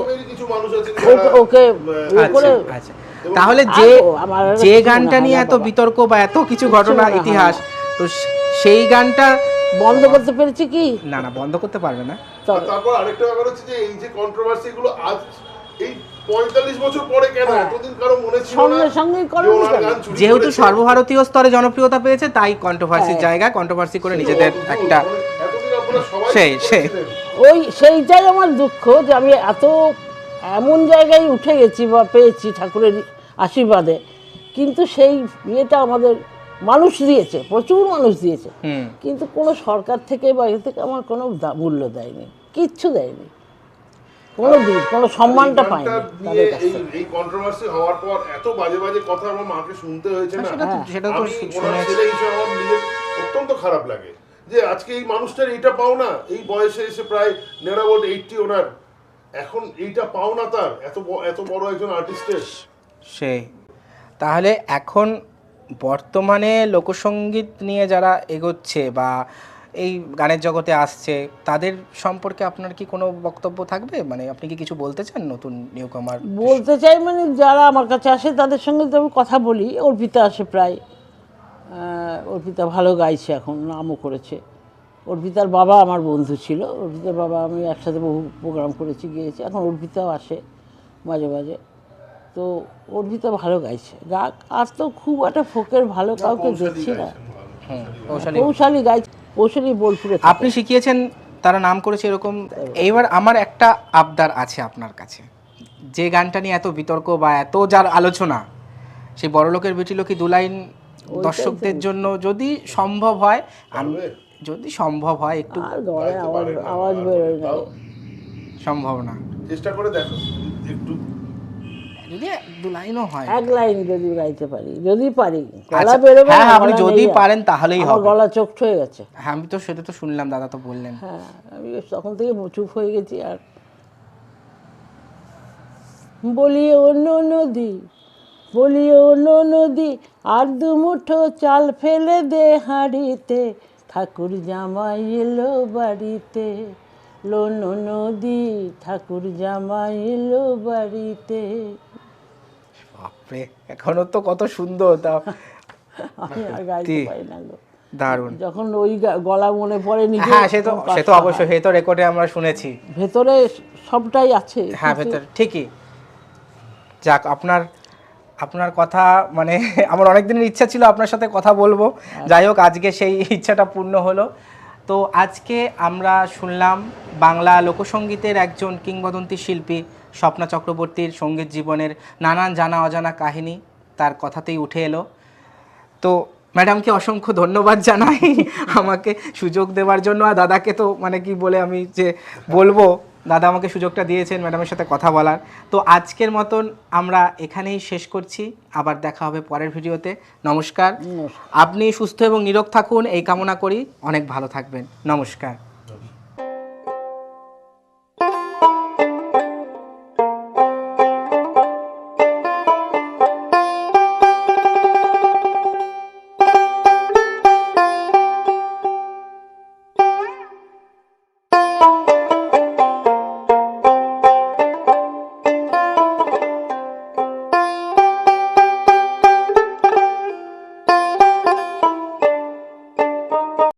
ওকে করে। তাহলে যে গানটা নিয়ে এত বিতর্ক বা এত কিছু ঘটনা ইতিহাস, তো সেই গানটা বন্ধ করতে পেরেছে কি? না বন্ধ করতে পারবে না। তারপর আরেকটা ব্যাপার হচ্ছে যে এই যে কন্ট্রোভার্সি গুলো আজ এই 45 বছর পরে কেন এতদিন কারো মনে ছিল না? সঙ্গে যেহেতু সর্বভারতীয় স্তরে জনপ্রিয়তা পেয়েছে, তাই কন্ট্রোভার্সির জায়গায় কন্ট্রোভার্সি করে নিজেদের একটা সেইটাই আমার দুঃখ, যে আমি এমন জায়গায় উঠে গেছি বা পেয়েছি ঠাকুরের আশীর্বাদে, কিন্তু সেই ইয়েটা আমাদের মানুষ দিয়েছে, প্রচুর মানুষ দিয়েছে, কিন্তু কোনো সরকার থেকে বা এ থেকে আমার কোনো মূল্য দেয়নি, কিচ্ছু দেয়নি, কোনো সম্মানটা পাইনি। এই কন্ট্রোভার্সি হওয়ার পর এত বাজে বাজে কথা আমার মাকে শুনতে হয়েছে না, সেটা তো আমার নিজের অত্যন্ত খারাপ লাগে যে আজকে এই মানুষটার এইটা পাও না, এই বয়সে এসে প্রায় নেড়া 80 ওনার, এখন এইটা পাও না তার, এত বড় একজন আর্টিস্টের। সেই তাহলে এখন বর্তমানে লোকসঙ্গীত নিয়ে যারা এগোচ্ছে বা এই গানের জগতে আসছে, তাদের সম্পর্কে আপনার কি কোনো বক্তব্য থাকবে? মানে আপনি কি কিছু বলতে চান নতুন নিউকামার? বলতে চাই মানে যারা আমার কাছে আসে তাদের সঙ্গে তো আমি কথা বলি। অর্পিতা আসে প্রায়, অর্পিতা ভালো গাইছে, এখন নামও করেছে। অর্পিতার বাবা আমার বন্ধু ছিল, অর্পিতার বাবা আমি একসাথে বহু প্রোগ্রাম করেছি, গিয়েছি। এখন অর্পিতাও আসে মাঝে মাঝে, তো অর্পিতা ভালো গাইছে। আর তো খুব একটা ফোকের ভালো কাউকে দেখছি না। কৌশালী গাইছে, কৌশালী বোলপুরে। আপনি শিখিয়েছেন, তারা নাম করেছে এরকম। এইবার আমার একটা আবদার আছে আপনার কাছে, যে গানটা নিয়ে এত বিতর্ক বা এত যার আলোচনা, সেই বড়লোকের বেটি লোকি 2 লাইন দর্শকদের জন্য যদি সম্ভব হয়, পারবে? যদি সম্ভব হয় একটু, আর গলায় গাইতে আওয়াজ পারে না, আওয়াজ বেরোয় না। তাও সম্ভব না, চেষ্টা করে দেখো একটু। যদি দু লাইনও হয়। এক লাইন যদি গাইতে পারি, যদি পারি, গলা আচ্ছা, বেরোবে হ্যাঁ না, আপনি গলা যদি নেই আর। পারেন তাহলেই আমার হবে। গলা চোখ হয়ে গেছে। হ্যাঁ আমি তো সেটা তো শুনলাম, দাদা তো বললেন। হ্যাঁ, আমি তখন থেকে চুপ হয়ে গেছি। আর বলি অন্য নদী, বলি অন্য নদী, আর দুমুঠো চাল ফেলে দে হাঁড়িতে, ঠাকুর জামাই এলো বাড়িতে। লোন নদী, ঠাকুর জামাই এলো বাড়িতে। বাপরে, এখনো তো কত সুন্দর, তা আমি আর গাইতে পারি না গো। দারুণ। যখন ওই গলা মনে পড়ে নিজে, হ্যাঁ সে তো তখন সে তো কষ্ট অবশ্যই, হয়। সে তো রেকর্ডে আমরা শুনেছি। ভেতরে সবটাই আছে। হ্যাঁ কিন্তু ভেতর ঠিকই। যাক, আপনার আপনার কথা মানে আমার অনেক দিনের ইচ্ছা ছিল আপনার সাথে কথা বলবো, যাই হোক আজকে সেই ইচ্ছাটা পূর্ণ হলো। তো আজকে আমরা শুনলাম বাংলা লোকসঙ্গীতের একজন কিংবদন্তি শিল্পী স্বপ্না চক্রবর্তীর সঙ্গীত জীবনের নানান জানা অজানা কাহিনী তার কথাতেই উঠে এলো। তো ম্যাডামকে অসংখ্য ধন্যবাদ জানাই আমাকে সুযোগ দেওয়ার জন্য, আর দাদাকে তো মানে কি বলে আমি যে বলবো, দাদা আমাকে সুযোগটা দিয়েছেন ম্যাডামের সাথে কথা বলার। তো আজকের মতন আমরা এখানেই শেষ করছি, আবার দেখা হবে পরের ভিডিওতে। নমস্কার। আপনি সুস্থ এবং নিরোগ থাকুন এই কামনা করি, অনেক ভালো থাকবেন। নমস্কার।